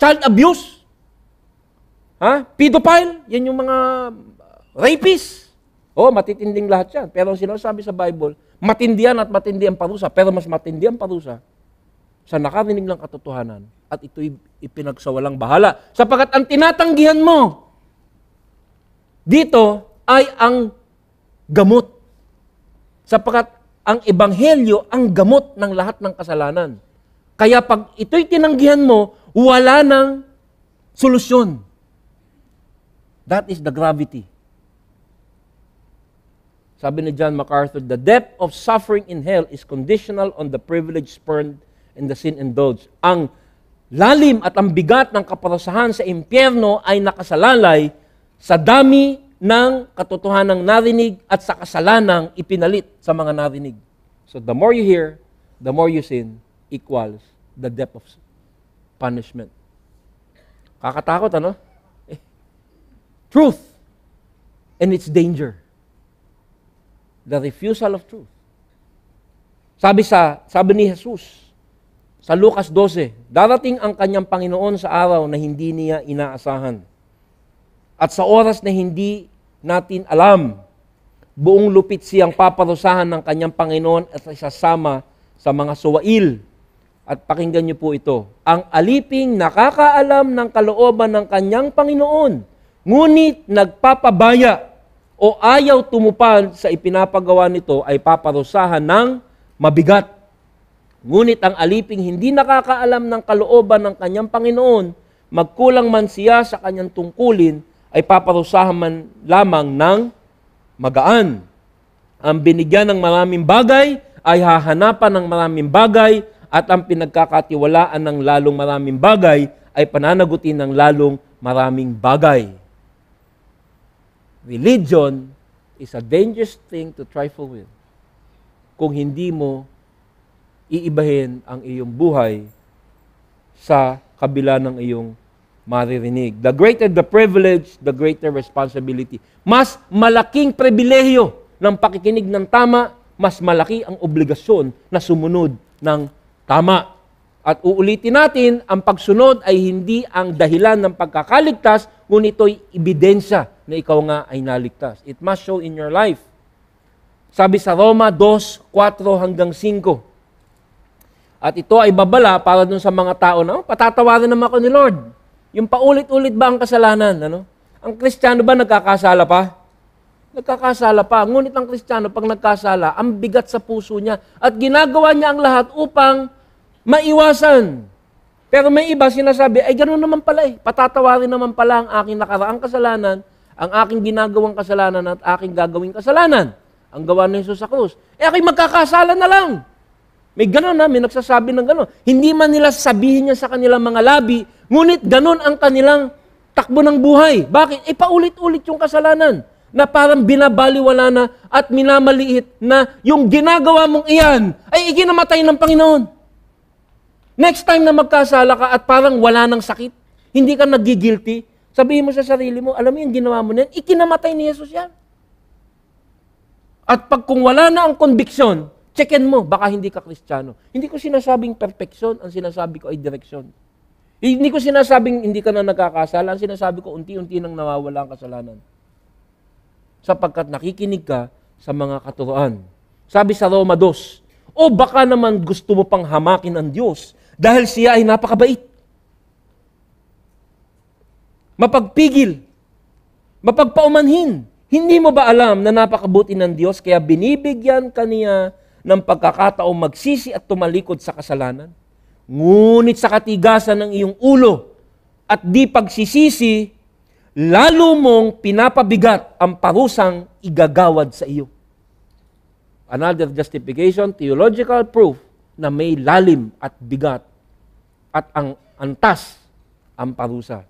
[SPEAKER 1] Child abuse? Pedophile? Yan yung mga rapists. Matitinding lahat yan. Pero ang sinasabi sa Bible, matindihan at matindi ang parusa. Pero mas matindi ang parusa sa nakarinig ng katotohanan at ito'y ipinagsawalang bahala. Sapagkat ang tinatanggihan mo dito ay ang gamot. Sapagkat ang ebanghelyo ang gamot ng lahat ng kasalanan. Kaya pag ito'y tinanggihan mo, wala nang solusyon. That is the gravity. Sabi ni John MacArthur, the depth of suffering in hell is conditional on the privilege spurned and the sin indulged. Ang lalim at ang bigat ng kaparusahan sa impyerno ay nakasalalay sa dami ng katotohanang narinig at sa kasalanang ipinalit sa mga narinig. So the more you hear, the more you sin, equals the depth of punishment. Kakatakot, ano? Truth and its danger. The refusal of truth. Sabi ni Jesus sa Lucas 12, darating ang kanyang Panginoon sa araw na hindi niya inaasahan. At sa oras na hindi natin alam, buong lupit siyang paparusahan ng kanyang Panginoon at isasama sa mga suwail. At pakinggan niyo po ito, ang aliping nakakaalam ng kalooban ng kanyang Panginoon, ngunit nagpapabaya o ayaw tumupad sa ipinapagawa nito ay paparusahan ng mabigat. Ngunit ang aliping hindi nakakaalam ng kalooban ng kanyang Panginoon, magkulang man siya sa kanyang tungkulin, ay paparusahan man lamang ng magaan. Ang binigyan ng maraming bagay ay hahanapan ng maraming bagay at ang pinagkakatiwalaan ng lalong maraming bagay ay pananagutin ng lalong maraming bagay. Religion is a dangerous thing to trifle with kung hindi mo iibahin ang iyong buhay sa kabila ng iyong maririnig. The greater the privilege, the greater responsibility. Mas malaking pribilehyo ng pakikinig ng tama, mas malaki ang obligasyon na sumunod ng tama. At uulitin natin, ang pagsunod ay hindi ang dahilan ng pagkakaligtas, ngunit ito'y ebidensya na ikaw nga ay naligtas. It must show in your life. Sabi sa Roma 2:4-5, at ito ay babala para dun sa mga tao na, patatawarin naman ako ni Lord. Yung paulit-ulit ba ang kasalanan? Ano? Ang Kristiyano ba nagkakasala pa? Nagkakasala pa. Ngunit ang Kristiyano, pag nagkasala, ang bigat sa puso niya at ginagawa niya ang lahat upang maiwasan. Pero may iba sinasabi, ay ganoon naman pala eh. Patatawarin naman pala ang aking nakaraang kasalanan, ang aking ginagawang kasalanan at aking gagawing kasalanan. Ang gawa ni Jesus sa krus. Aking magkakasala na lang. May gano'n na, may nagsasabi ng gano'n. Hindi man nila sabihin niya sa kanilang mga labi, ngunit gano'n ang kanilang takbo ng buhay. Bakit? Paulit-ulit yung kasalanan na parang binabaliwala na at minamaliit na yung ginagawa mong iyan ay ikinamatay ng Panginoon. Next time na magkasala ka at parang wala ng sakit, hindi ka nagigilty, sabihin mo sa sarili mo, alam mo yung ginawa mo na yan, ikinamatay ni Jesus yan. At pag kung wala na ang conviction, checkin mo, baka hindi ka Kristiyano. Hindi ko sinasabing perfection, ang sinasabi ko ay direksyon. Hindi ko sinasabing hindi ka na nagkakasala, ang sinasabi ko unti-unti nang nawawala ang kasalanan. Sapagkat nakikinig ka sa mga katuroan. Sabi sa Roma 2, o baka naman gusto mo pang hamakin ang Diyos dahil siya ay napakabait. Mapagpigil, mapagpaumanhin. Hindi mo ba alam na napakabuti ng Diyos kaya binibigyan kaniya ng pagkakataong magsisi at tumalikod sa kasalanan? Ngunit sa katigasan ng iyong ulo at di pagsisisi, lalo mong pinapabigat ang parusang igagawad sa iyo. Another justification, theological proof na may lalim at bigat at ang antas ang parusa.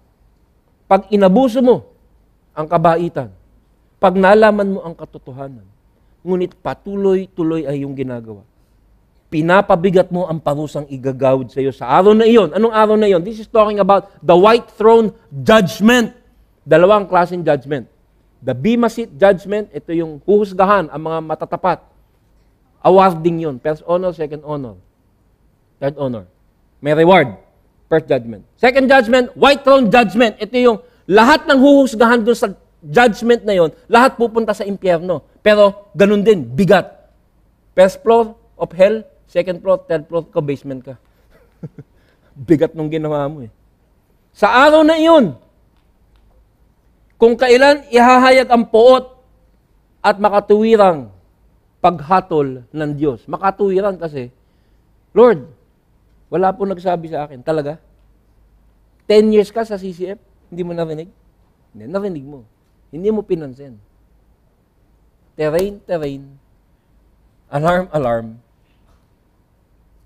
[SPEAKER 1] Pag inabuso mo ang kabaitan, pag nalaman mo ang katotohanan, ngunit patuloy-tuloy ay yung ginagawa, pinapabigat mo ang parusang igagawad sa iyo sa araw na iyon. Anong araw na iyon? This is talking about the white throne judgment. Dalawang klaseng judgment. The Bema Seat judgment, ito yung huhusgahan ang mga matatapat. Awarding yun. First honor, second honor. Third honor. May reward. First judgment. Second judgment, white throne judgment. Ito yung lahat ng huhusgahan doon sa judgment na yon, lahat pupunta sa impyerno. Pero ganun din, bigat. First floor of hell, second floor, third floor, basement ka. Bigat nung ginawa mo eh. Sa araw na iyon, Kung kailan ihahayag ang poot at makatuwirang paghatol ng Diyos. Makatuwiran kasi, Lord, wala po nagsabi sa akin. Talaga? 10 years ka sa CCF, hindi mo narinig? Hindi, narinig mo. Hindi mo pinansin. Terrain, alarm, alarm,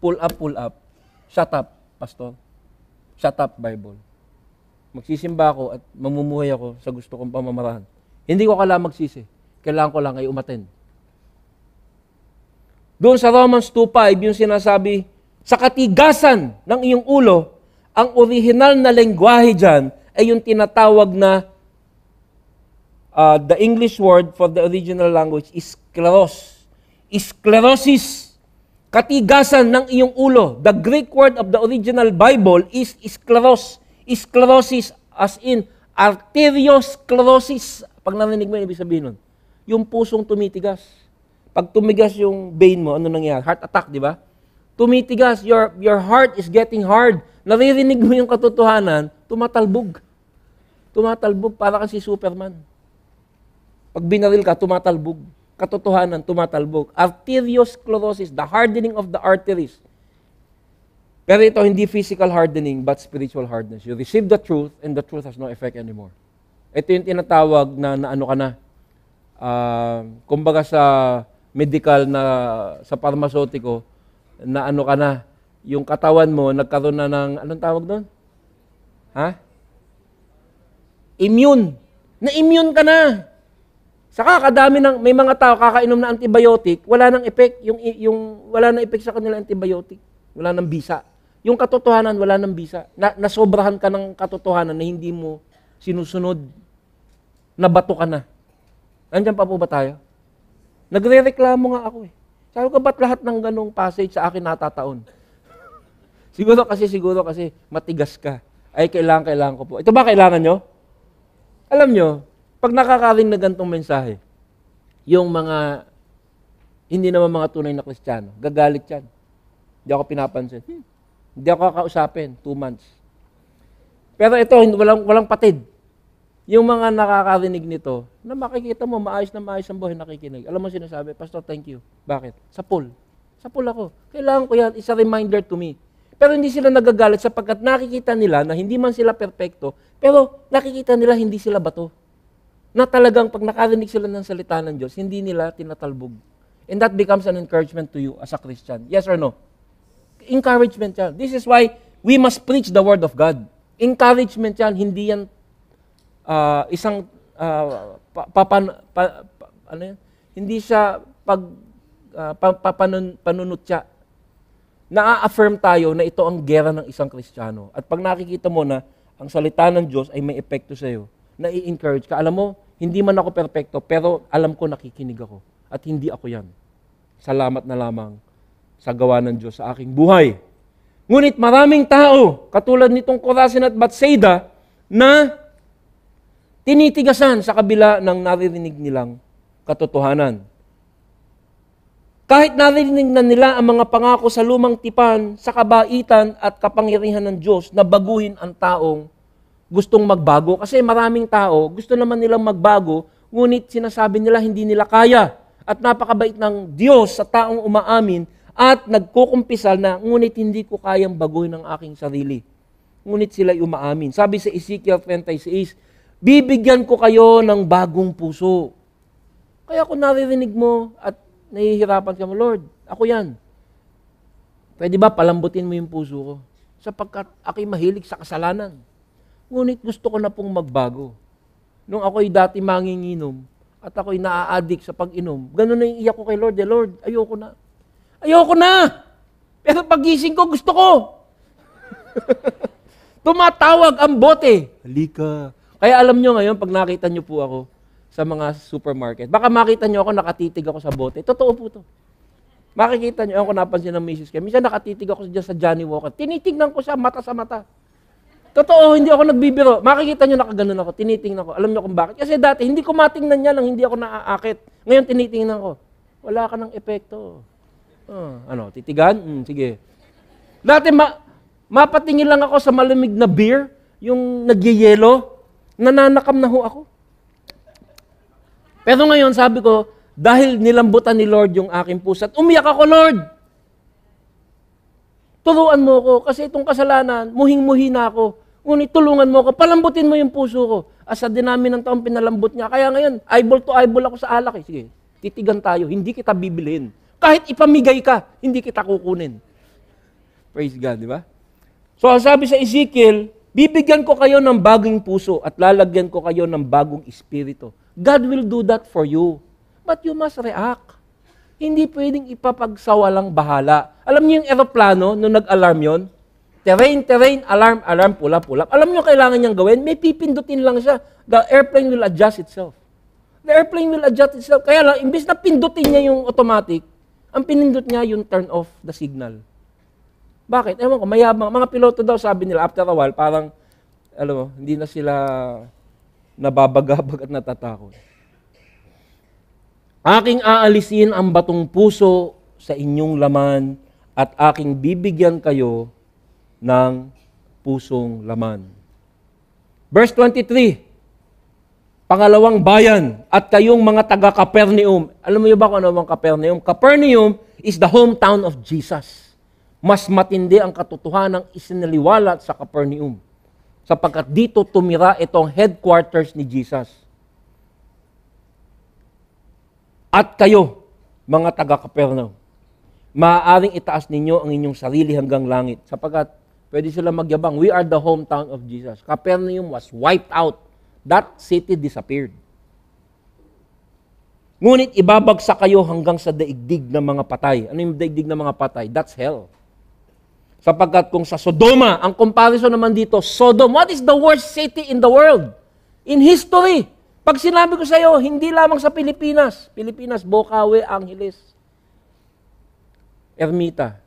[SPEAKER 1] pull up, shut up, pastor, shut up, Bible. Magsisimba ako at mamumuhay ako sa gusto kong pamamaraan. Hindi ko kailangan magsisi. Kailangan ko lang ay umattend. Doon sa Romans 2:5, yung sinasabi, sa katigasan ng iyong ulo, ang original na lengguwahe dyan ay yung tinatawag na the English word for the original language is skleros. Sclerosis. Katigasan ng iyong ulo. The Greek word of the original Bible is skleros. Sclerosis as in arteriosclerosis. Pag narinig mo, ibig sabihin nun, yung pusong tumitigas. Pag tumigas yung vein mo, ano nangyayari? Heart attack, di ba? Tumitigas, your heart is getting hard. Naririnig mo yung katotohanan, tumatalbog. Tumatalbog, para kang si Superman. Pag binaril ka, tumatalbog. Katotohanan, tumatalbog. Arteriosclerosis, the hardening of the arteries. Pero ito, hindi physical hardening, but spiritual hardness. You receive the truth, and the truth has no effect anymore. Ito yung tinatawag na ano ka na. Kumbaga sa medical na, sa pharmaceutical, na ano ka na, yung katawan mo, nagkaroon na ng, anong tawag doon? Ha? Immune. Na-immune ka na. Saka kadami ng, may mga tao kakainom na antibiotic, wala nang effect, wala nang effect sa kanila antibiotic. Wala nang bisa. Yung katotohanan, wala nang bisa. Nasobrahan ka ng katotohanan na hindi mo sinusunod. Nabato ka na. Nandiyan pa po ba tayo? Nagre-reklamo nga ako eh. Sabi ko, ba't lahat ng ganong passage sa akin natataon? siguro kasi matigas ka. Ay, kailangan ko po. Ito ba kailangan nyo? Alam nyo, pag nakakarinig na ganitong mensahe, yung mga, hindi naman mga tunay na Kristiyano, gagalit yan. Hindi ako pinapansin. Hindi ako kakausapin, 2 months. Pero ito, walang patid. Yung mga nakakarinig nito, na makikita mo, maayos ang buhay nakikinig. Alam mo sinasabi, Pastor, thank you. Bakit? Sa pool ako. Kailangan ko yan, it's a reminder to me. Pero hindi sila nagagalit sapagkat nakikita nila na hindi man sila perpekto, pero nakikita nila hindi sila bato. Na talagang pag nakarinig sila ng salita ng Diyos, hindi nila tinatalbog. And that becomes an encouragement to you as a Christian. Yes or no? Encouragement yan. This is why we must preach the Word of God. Encouragement yan, hindi yan isang hindi siya panunutya. Na-affirm tayo na ito ang gera ng isang Kristiyano. At pag nakikita mo na ang salita ng Diyos ay may epekto sa iyo, na-i-encourage ka. Alam mo, hindi man ako perpekto, pero alam ko nakikinig ako. At hindi ako yan. Salamat na lamang sa gawa ng Diyos sa aking buhay. Ngunit maraming tao, katulad nitong Corazin at Bethsaida, na tinitigasan sa kabila ng naririnig nilang katotohanan. Kahit narinig na nila ang mga pangako sa lumang tipan, sa kabaitan at kapangyarihan ng Diyos na baguhin ang taong gustong magbago. Kasi maraming tao, gusto naman nilang magbago, ngunit sinasabi nila hindi nila kaya. At napakabait ng Diyos sa taong umaamin at nagkukumpisal na, ngunit hindi ko kayang baguhin ang aking sarili. Ngunit sila'y umaamin. Sabi sa Ezekiel 26, bibigyan ko kayo ng bagong puso. Kaya kung naririnig mo at nahihirapan ka mo, Lord, ako yan. Pwede ba palambutin mo yung puso ko? Sapagkat ako'y mahilig sa kasalanan. Ngunit gusto ko na pong magbago. Nung ako'y dati manginginom at ako'y naa-addict sa pag-inom, ganun na yung iyak ko kay Lord. Lord, ayoko na. Ayoko na! Pero pagising ko, gusto ko. Tumatawag ang bote. Halika. Kaya alam nyo ngayon, pag nakita nyo po ako sa mga supermarket, baka makita nyo ako nakatitig ako sa bote. Totoo po to. Makikita nyo, ako napansin ng misis ko. Minsan nakatitig ako dyan sa Johnny Walker. Tinitignan ko siya mata sa mata. Totoo, hindi ako nagbibiro. Makikita nyo nakaganon ako, tinitingnan ko. Alam nyo kung bakit? Kasi dati, hindi ko matingnan niya lang, hindi ako naaakit. Ngayon, tinitingnan ko. Wala ka ng epekto. Titigan? Sige. Dati, mapatingin lang ako sa malamig na beer, yung nagyayelo, nananakam na ho ako. Pero ngayon, sabi ko, dahil nilambutan ni Lord yung aking puso, at umiyak ako, Lord. Turuan mo ko, kasi itong kasalanan, muhing-muhi na ako. Ngunit tulungan mo ko, palambutin mo yung puso ko. Sa dinami ng taong pinalambot niya. Kaya ngayon, eyeball to eyeball ako sa alak. Sige, titigan tayo, hindi kita bibilhin. Kahit ipamigay ka, hindi kita kukunin. Praise God, di ba? So, sabi sa Ezekiel, bibigyan ko kayo ng bagong puso at lalagyan ko kayo ng bagong espiritu. God will do that for you. But you must react. Hindi pwedeng ipapagsawalang bahala. Alam niyo yung eroplano, nung nag-alarm yon, terrain, alarm, pula. Alam niyo kailangan niyang gawin? May pipindutin lang siya. The airplane will adjust itself. The airplane will adjust itself. Kaya lang, imbis na pindutin niya yung automatic, ang pinindot niya yung turn off the signal. Bakit? Ewan ko, mayabang. Mga piloto daw, sabi nila, after a while, parang, alam mo, hindi na sila nababagabag at natatakot. Aking aalisin ang batong puso sa inyong laman at aking bibigyan kayo ng pusong laman. Verse 23, pangalawang bayan at kayong mga taga-Capernaum. Alam mo ba kung ano ang Capernaum? Capernaum is the hometown of Jesus. Mas matindi ang katotohanang isinaliwalat sa Capernaum. Sapagkat dito tumira itong headquarters ni Jesus. At kayo, mga taga-Capernaum, maaaring itaas ninyo ang inyong sarili hanggang langit. Sapagkat pwede sila magyabang, we are the hometown of Jesus. Capernaum was wiped out. That city disappeared. Ngunit ibabagsak kayo hanggang sa daigdig ng mga patay. Ano yung daigdig ng mga patay? That's hell. Sapagkat kung sa Sodoma, ang comparison naman dito, Sodom, what is the worst city in the world? In history. Pag sinabi ko sa iyo, hindi lamang sa Pilipinas, Bocaue, Angeles, Ermita.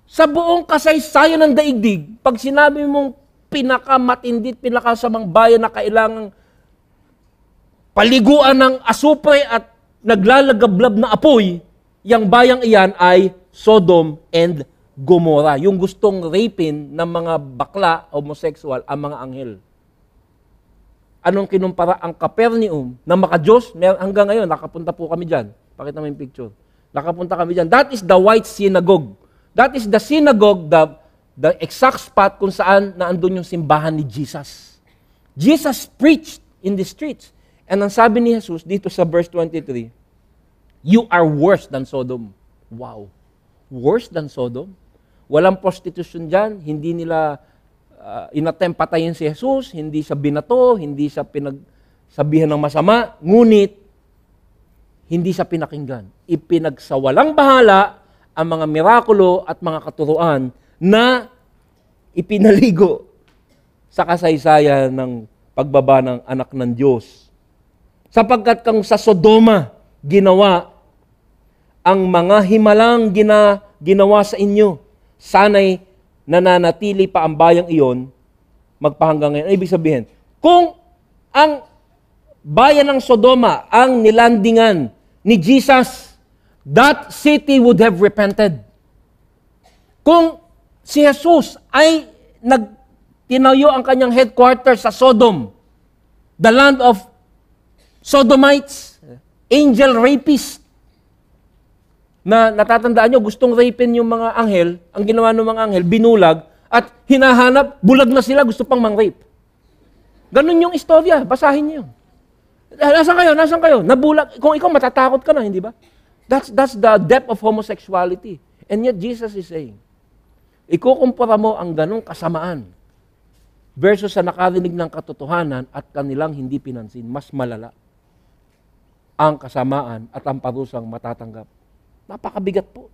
[SPEAKER 1] Sa buong kasaysayan ng daigdig, pag sinabi mong pinakamatindit, pinakasamang bayan na kailangang paliguan ng asupre at naglalagablab na apoy, yung bayang iyan ay Sodom and Gomorrah. Yung gustong rapin ng mga bakla, homosexual, ang mga anghel. Anong kinumpara ang Capernaum na maka-Diyos? Hanggang ngayon, nakapunta po kami dyan. Pakita mo yung picture. Nakapunta kami dyan. That is the White Synagogue. That is the synagogue, the exact spot kung saan naandun yung simbahan ni Jesus. Jesus preached in the streets. And ang sabi ni Jesus dito sa verse 23, you are worse than Sodom. Wow. Worse than Sodom? Walang prostitution dyan. Hindi nila inattempt patayin si Jesus, hindi siya binato, hindi siya pinagsabihan ng masama, ngunit hindi siya pinakinggan. Ipinagsawalang bahala ang mga mirakulo at mga katuruan na ipinaligo sa kasaysayan ng pagbaba ng anak ng Diyos. Sapagkat kung sa Sodoma ginawa ang mga himalang ginawa sa inyo, sana'y nananatili pa ang bayang iyon magpahanggang ngayon. Ibig sabihin, kung ang bayan ng Sodoma ang nilandingan ni Jesus, that city would have repented. Kung si Jesus ay tinayo ang kanyang headquarters sa Sodom, the land of Sodomites, angel rapists, na natatandaan nyo, gustong rapin yung mga anghel, ang ginawa ng mga anghel, binulag, at hinahanap, bulag na sila, gusto pang mang-rape. Ganun yung istorya, basahin niyo. Nasaan kayo? Nabulag. Kung ikaw, matatakot ka na, hindi ba? That's the depth of homosexuality. And yet, Jesus is saying, ikukumpara mo ang ganung kasamaan versus sa nakarinig ng katotohanan at kanilang hindi pinansin, mas malala ang kasamaan at ang parusang matatanggap. Napakabigat po.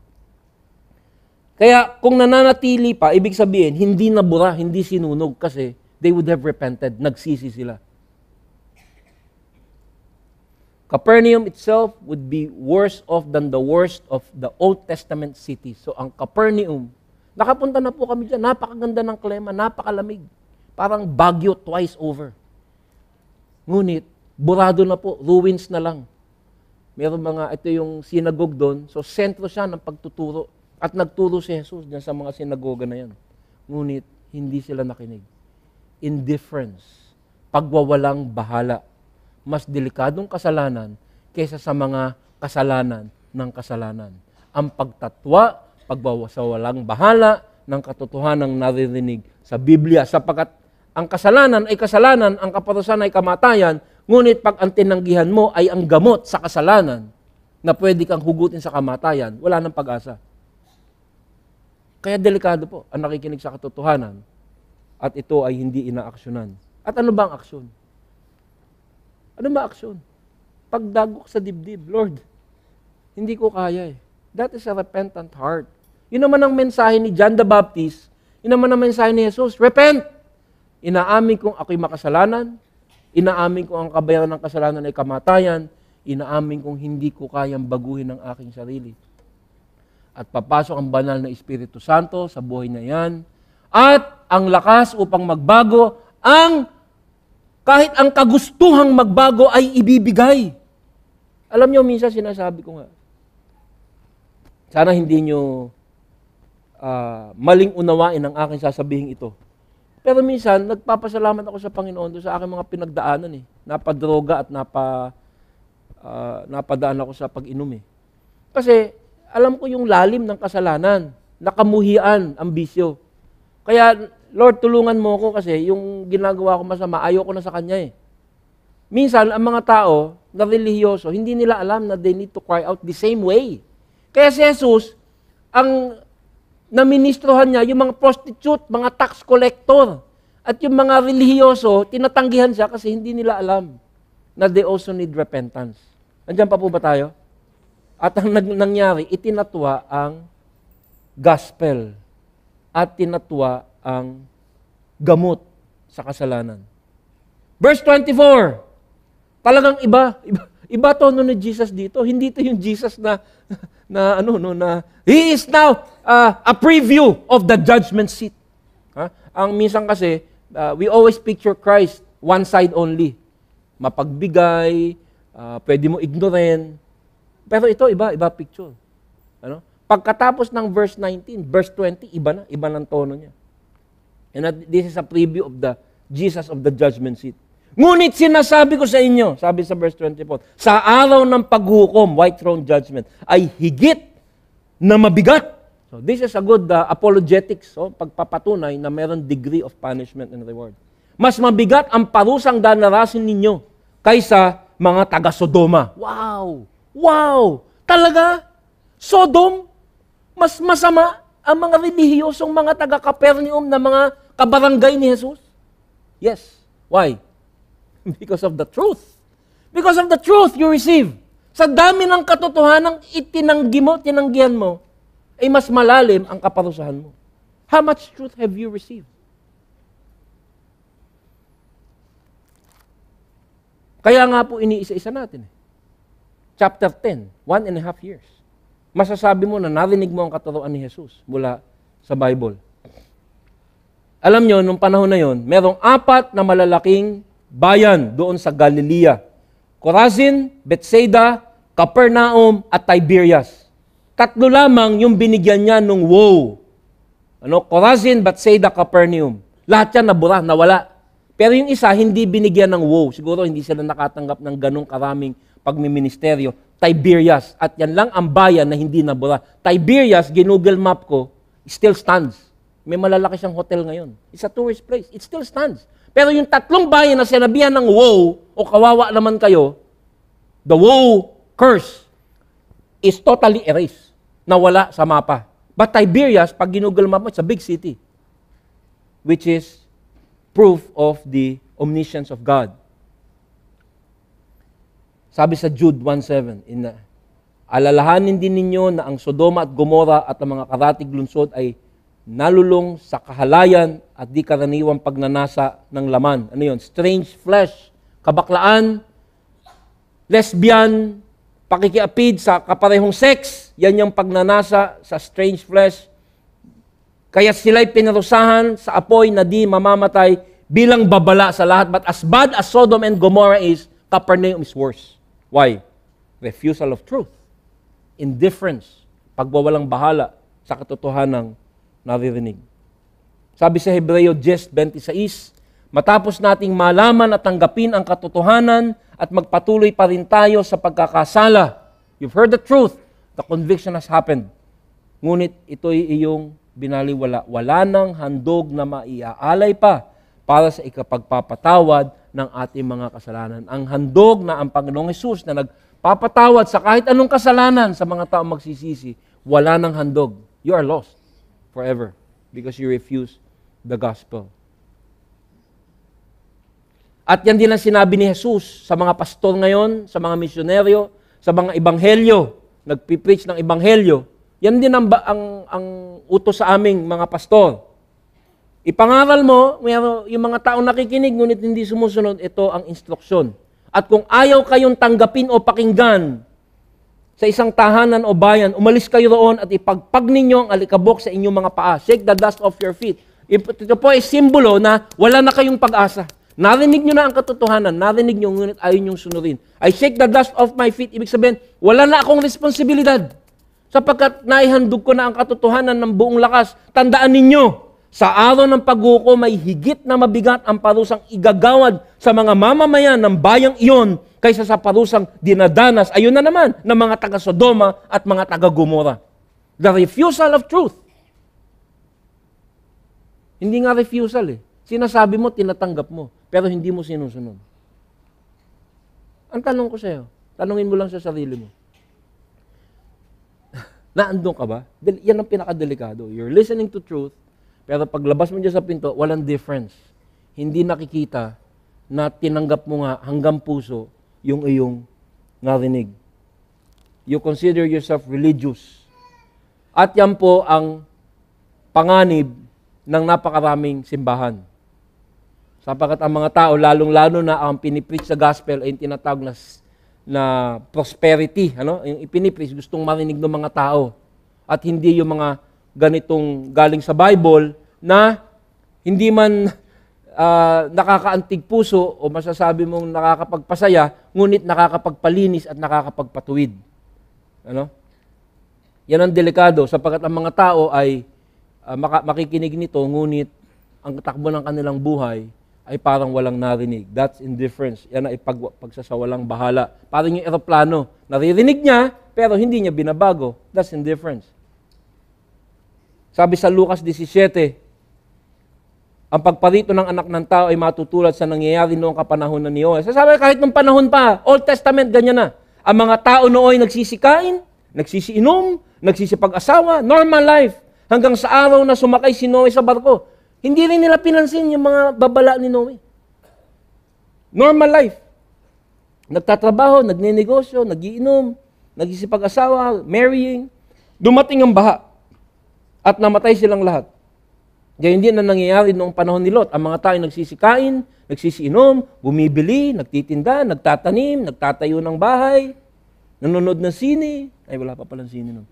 [SPEAKER 1] Kaya kung nananatili pa, ibig sabihin, hindi nabura, hindi sinunog kasi they would have repented, nagsisi sila. Capernaum itself would be worse off than the worst of the Old Testament cities. So ang Capernaum, nakapunta na po kami dyan, napakaganda ng klima, napakalamig. Parang Baguio twice over. Ngunit, burado na po, ruins na lang. Meron ito yung synagogue doon. So, sentro siya ng pagtuturo. At nagturo si Jesus dyan sa mga sinagoga na yan. Ngunit, hindi sila nakinig. Indifference. Pagwawalang bahala. mas delikadong kasalanan kaysa sa mga kasalanan ng kasalanan. Ang pagtatwa, pagwawalang bahala ng katotohanang naririnig sa Biblia, sapagkat ang kasalanan ay kasalanan, ang kaparusahan ay kamatayan, ngunit pag ang tinanggihan mo ay ang gamot sa kasalanan na pwede kang hugutin sa kamatayan, wala nang pag-asa. Kaya delikado po ang nakikinig sa katotohanan at ito ay hindi inaaksyonan. At ano ba ang aksyon? Ano ba aksyon? Pagdagok sa dibdib, Lord, hindi ko kaya eh. That is a repentant heart. Yun naman ang mensahe ni John the Baptist, yun naman ang mensahe ni Jesus, repent! Inaamin kong ako'y makasalanan, inaamin kong ang kabayaran ng kasalanan ay kamatayan, inaamin kong hindi ko kayang baguhin ang aking sarili. At papasok ang banal na Espiritu Santo sa buhay na yan, at ang lakas upang magbago, kahit ang kagustuhang magbago ay ibibigay. Alam niyo, minsan sinasabi ko nga, sana hindi niyo maling unawain ang aking sasabihin ito. Pero minsan, nagpapasalamat ako sa Panginoon doon sa aking mga pinagdaanan. Napadroga at napadaan ako sa pag-inom. Kasi, alam ko yung lalim ng kasalanan, nakamuhian ang bisyo. Kaya, Lord, tulungan mo ko kasi yung ginagawa ko masama, ayoko na sa Kanya. Minsan, ang mga tao na relihiyoso, hindi nila alam na they need to cry out the same way. Kaya si Jesus, ang naministrohan niya, yung mga prostitute, mga tax collector, at yung mga relihiyoso, tinatanggihan siya kasi hindi nila alam na they also need repentance. Nandiyan pa po ba tayo? At ang nangyari, itinatwa ang gospel at tinatwa ang gamot sa kasalanan. Verse 24, talagang iba tono ni Jesus dito. Hindi ito yung Jesus na He is now a preview of the judgment seat. Ang minsan kasi, we always picture Christ one side only. Mapagbigay, pwede mo ignorin. Pero ito, iba picture. Pagkatapos ng verse 19, verse 20, iba ng tono niya. And this is a preview of the Jesus of the judgment seat. Ngunit sinasabi ko sa inyo, sabi sa verse 24, sa araw ng paghukom, white throne judgment, ay higit na mabigat. So this is a good apologetics, pagpapatunay na mayroon degree of punishment and reward. Mas mabigat ang parusang danarasin ninyo kaysa mga taga-Sodoma. Wow! Wow! Talaga? Sodom? Mas masama ang mga relihiyosong mga taga-Capernaum na mga kabarangay ni Jesus? Yes. Why? Because of the truth. Because of the truth you receive. Sa dami ng katotohanan tinanggihan mo, ay mas malalim ang kaparusahan mo. How much truth have you received? Kaya nga po iniisa-isa natin. Chapter 10, 1.5 years. Masasabi mo na narinig mo ang katuruan ni Jesus mula sa Bible. Alam nyo, nung panahon na yon, merong 4 na malalaking bayan doon sa Galilea. Corazin, Bethsaida, Capernaum, at Tiberias. 3 lamang yung binigyan niya nung woe. Corazin, Bethsaida, Capernaum. Lahat yan nabura, nawala. Pero yung isa, hindi binigyan ng woe. Siguro hindi sila nakatanggap ng ganong karaming pagmiministeryo. Tiberias. At yan lang ang bayan na hindi nabura. Tiberias, ginuggle map ko, still stands. May malalaki siyang hotel ngayon. It's a tourist place. It still stands. Pero yung 3 bayan na sinabihan ng woe, o kawawa naman kayo, the woe curse is totally erased. Nawala sa mapa. But Tiberias, pag ginuggle map mo, it's a big city. Which is proof of the omniscience of God. Sabi sa Jude 1:7, alalahanin din ninyo na ang Sodoma at Gomora at ang mga karatig lungsod ay nalulong sa kahalayan at di karaniwang pagnanasa ng laman. Ano yun? Strange flesh, kabaklaan, lesbian, pakikiapid sa kaparehong sex, yan yung pagnanasa sa strange flesh. Kaya sila'y pinarusahan sa apoy na di mamamatay bilang babala sa lahat. But as bad as Sodom and Gomorrah is, Capernaum is worse. Why? Refusal of truth. Indifference. Pagwawalang bahala sa katotohanang naririnig. Sabi sa Hebreo 10:26, Matapos nating malaman at tanggapin ang katotohanan at magpatuloy pa rin tayo sa pagkakasala. You've heard the truth. The conviction has happened. Ngunit ito'y iyong binaliwala. Wala nang handog na maiaalay pa para sa ikapagpapatawad ng ating mga kasalanan. Ang handog na ang Panginoong Hesus na nagpapatawad sa kahit anong kasalanan sa mga taong magsisisi, wala nang handog. You are lost forever because you refuse the gospel. At yan din ang sinabi ni Jesus sa mga pastor ngayon, sa mga misyonaryo, sa mga ebanghelyo, nagpipreach ng ebanghelyo. Yan din ang utos sa aming mga pastor. Ipangaral mo, yung mga taong nakikinig, ngunit hindi sumusunod, ito ang instruksyon. At kung ayaw kayong tanggapin o pakinggan sa isang tahanan o bayan, umalis kayo roon at ipagpag ninyo ang alikabok sa inyong mga paa. Shake the dust off your feet. Ito po ay simbolo na wala na kayong pag-asa. Narinig nyo na ang katotohanan, narinig nyo, ngunit ayaw nyong sunodin. I shake the dust off my feet. Ibig sabihin, wala na akong responsibilidad. Sapagkat naihandog ko na ang katotohanan ng buong lakas. Tandaan ninyo, sa araw ng paghukom may higit na mabigat ang parusang igagawad sa mga mamamayan ng bayang iyon kaysa sa parusang dinadanas, ayun na naman, ng mga taga-Sodoma at mga taga-Gomora. The refusal of truth. Hindi nga refusal eh. Sinasabi mo, tinatanggap mo, pero hindi mo sinusunod. Ang tanong ko sa'yo, tanungin mo lang sa sarili mo. Naandun ka ba? Yan ang pinakadelikado. You're listening to truth, pero paglabas mo dyan sa pinto, walang difference. Hindi nakikita na tinanggap mo nga hanggang puso yung iyong narinig. You consider yourself religious. At yan po ang panganib ng napakaraming simbahan. Sapagkat ang mga tao, lalong-lalo na ang pinipreach sa gospel ay yung tinatawag na prosperity. Yung ipinipreach, gustong marinig ng mga tao. At hindi yung mga ganitong galing sa Bible na hindi man nakakaantig puso o masasabi mong nakakapagpasaya, ngunit nakakapagpalinis at nakakapagpatuwid. Yan ang delikado sapagkat ang mga tao ay makikinig nito, ngunit ang takbo ng kanilang buhay ay parang walang narinig. That's indifference. Yan ay pagsasawalang bahala. Parang yung eroplano, naririnig niya, pero hindi niya binabago. That's indifference. Sabi sa Lucas 17, ang pagparito ng anak ng tao ay matutulad sa nangyayari noong kapanahonan ni Noe. Sasabi kahit nung panahon pa, Old Testament, ganyan na. Ang mga tao nooy nagsisikain, nagsisiinom, nagsisipag-asawa, normal life. Hanggang sa araw na sumakay si Noe sa barko. Hindi rin nila pinansin yung mga babala ni Noe. Normal life. Nagtatrabaho, nagninegosyo, nagiinom, nagsisipag-asawa, marrying. Dumating ang baha. At namatay silang lahat. Ganyan din na nangyayari noong panahon ni Lot. Ang mga tao nagsisikain, nagsisiinom, bumibili, nagtitinda, nagtatanim, nagtatayo ng bahay, nanonood ng sine. Ay, wala pa palang sine nun.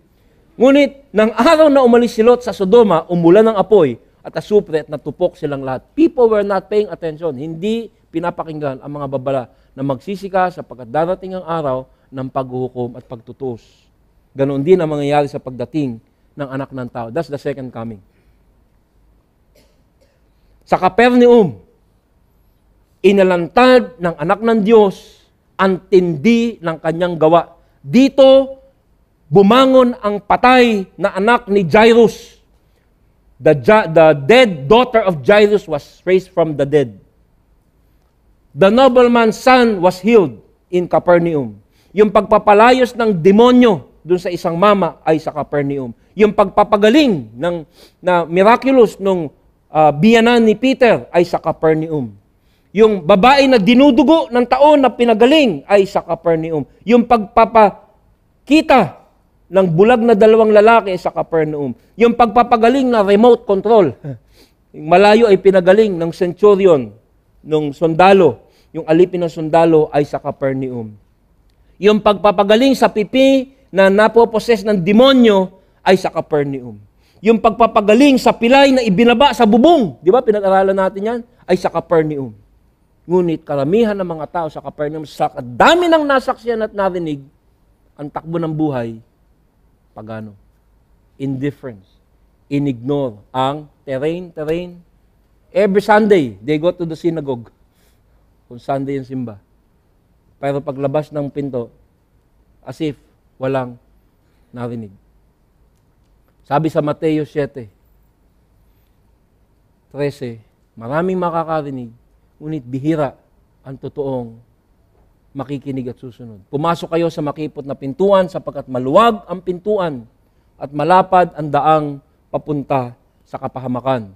[SPEAKER 1] Ngunit, nang araw na umalis si Lot sa Sodoma, umulan ng apoy at asupre at natupok silang lahat. People were not paying attention. Hindi pinapakinggan ang mga babala na magsisika sapagkat darating ang araw ng paghuhukom at pagtutus. Ganon din ang mangyayari sa pagdating ng anak ng tao. That's the second coming. Sa Capernaum, inalantad ng anak ng Diyos ang tindi ng kanyang gawa. Dito, bumangon ang patay na anak ni Jairus. The dead daughter of Jairus was raised from the dead. The nobleman's son was healed in Capernaum. Yung pagpapalayos ng demonyo dun sa isang mama ay sa Capernaum. Yung pagpapagaling na miraculous nung biyanan ni Peter ay sa Capernaum. Yung babae na dinudugo ng taon na pinagaling ay sa Capernaum. Yung pagpapakita ng bulag na dalawang lalaki ay sa Capernaum. Yung pagpapagaling na remote control. Malayo ay pinagaling ng centurion, ng sundalo. Yung alipin ng sundalo ay sa Capernaum. Yung pagpapagaling sa pipi na napoposes ng demonyo ay sa Capernaum. Yung pagpapagaling sa pilay na ibinaba sa bubong, di ba, pinag-aralan natin yan, ay sa Capernaum. Ngunit karamihan ng mga tao sa Capernaum, sa dami ng nasaksiyan at narinig, ang takbo ng buhay, pagano? Indifference. Inignore ang terrain, Every Sunday, they go to the synagogue. Kung Sunday yung simba. Pero paglabas ng pinto, as if walang narinig. Sabi sa Mateo 7:13, maraming makakarinig, ngunit bihira ang totoong makikinig at susunod. Pumasok kayo sa makipot na pintuan sapagkat maluwag ang pintuan at malapad ang daang papunta sa kapahamakan.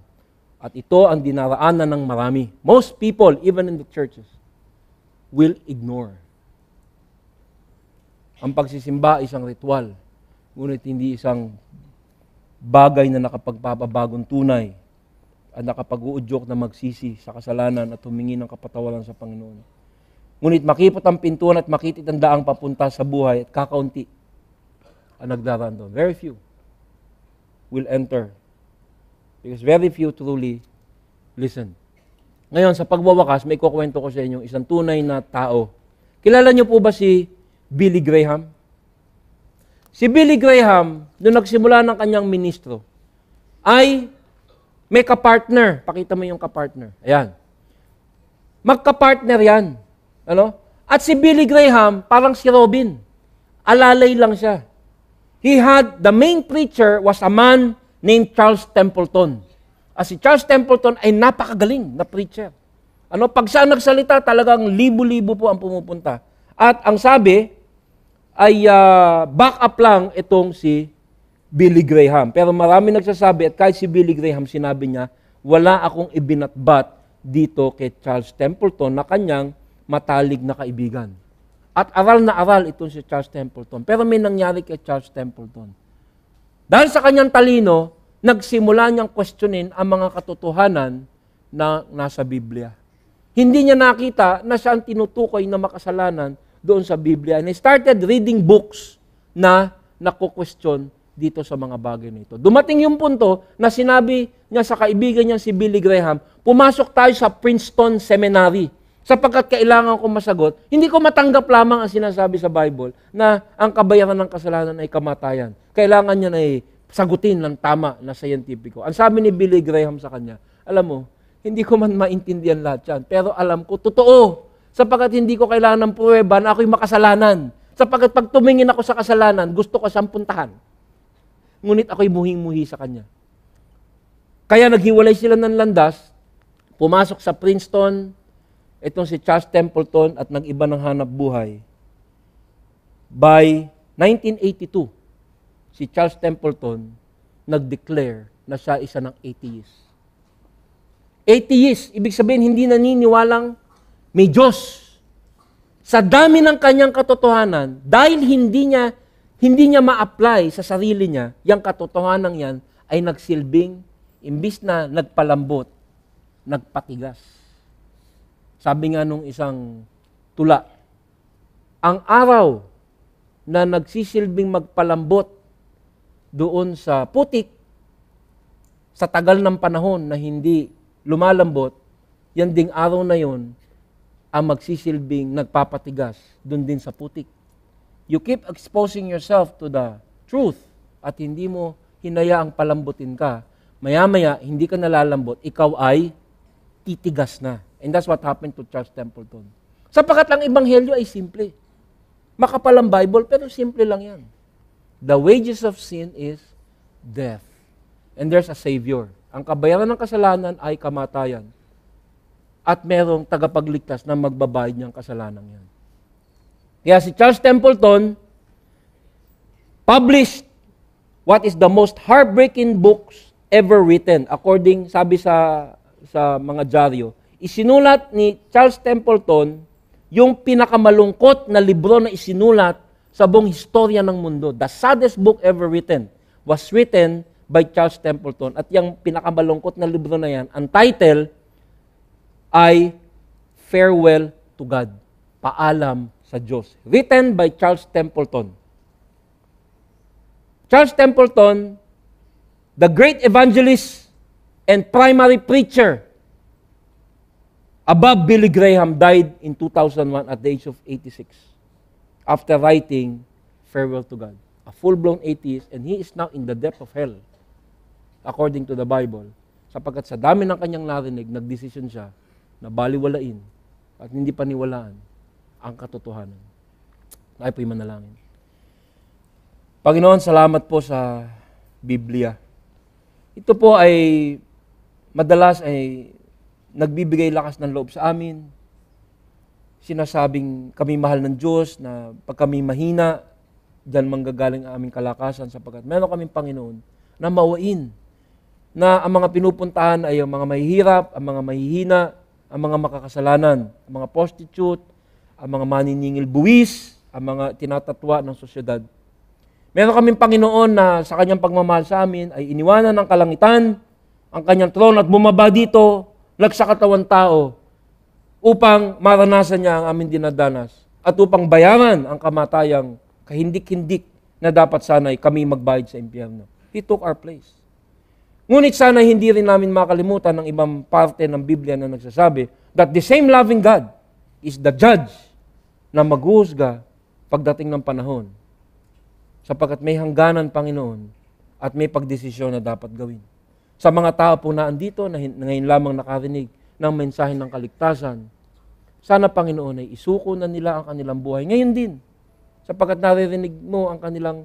[SPEAKER 1] At ito ang dinaraanan ng marami. Most people, even in the churches, will ignore. Ang pagsisimba isang ritual, ngunit hindi isang bagay na nakapagpapabagong tunay at nakapag-uudyok na magsisi sa kasalanan at humingi ng kapatawaran sa Panginoon. Ngunit makipot ang pintuan at makitid ang daang papunta sa buhay at kakaunti ang nagdaraan doon. Very few will enter because very few truly listen. Ngayon, sa pagwawakas, may kukwento ko sa inyo isang tunay na tao. Kilala niyo po ba si Billy Graham? Si Billy Graham, nung nagsimula ng kanyang ministro, ay may kapartner. Pakita mo yung kapartner. Ayan. Magkapartner yan. Ano? At si Billy Graham, parang si Robin. Alalay lang siya. The main preacher was a man named Charles Templeton. At si Charles Templeton ay napakagaling na preacher. Ano? Pag siya nagsalita, talagang libo-libo po ang pumupunta. At ang sabi, ay back up lang itong si Billy Graham. Pero marami nagsasabi, at kahit si Billy Graham, sinabi niya, wala akong ibinatbat dito kay Charles Templeton na kanyang matalik na kaibigan. At aral na aral itong si Charles Templeton. Pero may nangyari kay Charles Templeton. Dahil sa kanyang talino, nagsimula niyang questionin ang mga katotohanan na nasa Biblia. Hindi niya nakita na siya ang tinutukoy na makasalanan doon sa Biblia. And he started reading books na naku-question dito sa mga bagay nito. Dumating yung punto na sinabi niya sa kaibigan niya si Billy Graham, pumasok tayo sa Princeton Seminary sapagkat kailangan ko masagot. Hindi ko matanggap lamang ang sinasabi sa Bible na ang kabayaran ng kasalanan ay kamatayan. Kailangan niya na sagutin ng tama na scientifico. Ang sabi ni Billy Graham sa kanya, alam mo, hindi ko man maintindihan lahat yan, pero alam ko, totoo. Sapagkat hindi ko kailangan ng pruweba na ako'y makasalanan. Sapagkat pag tumingin ako sa kasalanan, gusto ko siyang puntahan. Ngunit ako'y muhing-muhi sa kanya. Kaya naghiwalay sila ng landas, pumasok sa Princeton, itong si Charles Templeton at nag-iba ng hanap buhay. By 1982, si Charles Templeton nag-declare na siya isa ng atheist. Atheist, ibig sabihin hindi naniniwalang may Diyos. Sa dami ng kanyang katotohanan, dahil hindi niya ma-apply sa sarili niya, yung katotohanan yan ay nagsilbing, imbis na nagpalambot, nagpatigas. Sabi nga nung isang tula, ang araw na nagsisilbing magpalambot doon sa putik, sa tagal ng panahon na hindi lumalambot, yan ding araw na yon ang magsisilbing nagpapatigas doon din sa putik. You keep exposing yourself to the truth at hindi mo hinayaang palambutin ka. Maya-maya, hindi ka nalalambot, ikaw ay titigas na. And that's what happened to Charles Templeton. Sapagkat ang ebanghelyo ay simple. Makapal ang Bible, pero simple lang yan. The wages of sin is death. And there's a Savior. Ang kabayaran ng kasalanan ay kamatayan. At merong tagapagligtas na magbabayad niyang kasalanan yan. Kaya si Charles Templeton published what is the most heartbreaking books ever written. According, sabi sa mga dyaryo, isinulat ni Charles Templeton yung pinakamalungkot na libro na isinulat sa buong historya ng mundo. The saddest book ever written was written by Charles Templeton. At yung pinakamalungkot na libro na yan, ang title ay Farewell to God. Paalam sa Diyos. Written by Charles Templeton. Charles Templeton, the great evangelist and primary preacher above Billy Graham, died in 2001 at the age of 86 after writing Farewell to God. A full-blown atheist, and he is now in the depth of hell according to the Bible. Sapagkat sa dami ng kanyang narinig, nagdesisyon siya na baliwalain at hindi paniwalaan ang katotohanan. Tayo po'y manalangin. Panginoon, salamat po sa Biblia. Ito po ay madalas ay nagbibigay lakas ng loob sa amin. Sinasabing kami mahal ng Diyos, na pag kami mahina, diyan manggagaling ang aming kalakasan sapagkat meron kaming Panginoon na mawain, na ang mga pinupuntahan ay ang mga mahihirap, ang mga mahihina, ang mga makakasalanan, ang mga prostitute, ang mga maniningil buwis, ang mga tinatatwa ng sosyedad. Meron kaming Panginoon na sa kanyang pagmamahal sa amin ay iniwanan ng kalangitan, ang kanyang trono at bumaba dito, nagsakatawan tao, upang maranasan niya ang aming dinadanas at upang bayaran ang kamatayang kahindik-hindik na dapat sana'y kami magbayad sa impyerno. He took our place. Ngunit sana hindi rin namin makalimutan ng ibang parte ng Biblia na nagsasabi that the same loving God is the judge na maghuhusga pagdating ng panahon. Sapagkat may hangganan, Panginoon, at may pagdesisyon na dapat gawin. Sa mga tao po na andito na ngayon lamang nakarinig ng mensahe ng kaligtasan, sana, Panginoon, ay isuko na nila ang kanilang buhay ngayon din, sapagkat naririnig mo ang kanilang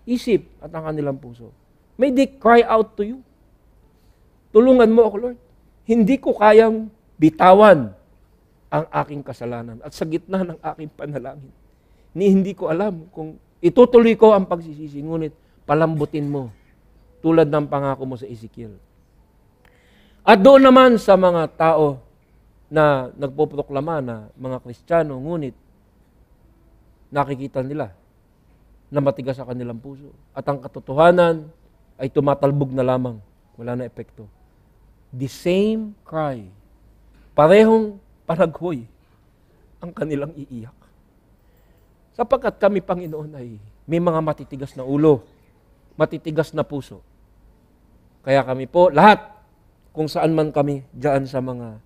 [SPEAKER 1] isip at ang kanilang puso. May they cry out to you. Tulungan mo ako, Lord. Hindi ko kayang bitawan ang aking kasalanan at sa gitna ng aking panalangin. Hindi ko alam kung itutuloy ko ang pagsisisi, ngunit palambutin mo tulad ng pangako mo sa Ezekiel. At doon naman sa mga tao na nagpoproklama na mga Kristiyano, ngunit nakikita nila na matigas sa kanilang puso. At ang katotohanan ay tumatalbog na lamang, wala na epekto. The same cry, parehong panaghoy ang kanilang iiyak. Sapagkat kami, Panginoon, ay may mga matitigas na ulo, matitigas na puso. Kaya kami po, lahat, kung saan man kami dyan sa mga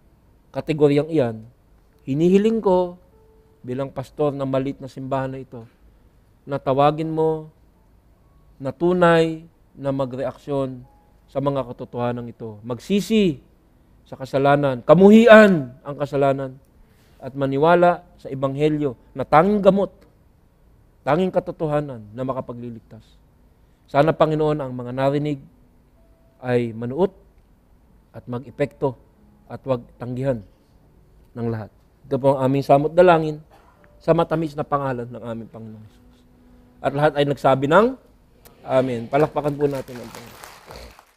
[SPEAKER 1] kategoryang iyan, hinihiling ko bilang pastor ng maliit na simbahan na ito, na tawagin mo na tunay na magreaksyon sa mga katotohanan ito. Magsisi sa kasalanan, kamuhian ang kasalanan, at maniwala sa Ebanghelyo na tanging gamot, tanging katotohanan na makapagliligtas. Sana, Panginoon, ang mga narinig ay manuot at mag-epekto at huwag tanggihan ng lahat. Ito po ang aming samot dalangin sa matamis na pangalan ng aming Panginoon Jesus. At lahat ay nagsabi ng Amen. Palakpakan po natin ang Panginoon.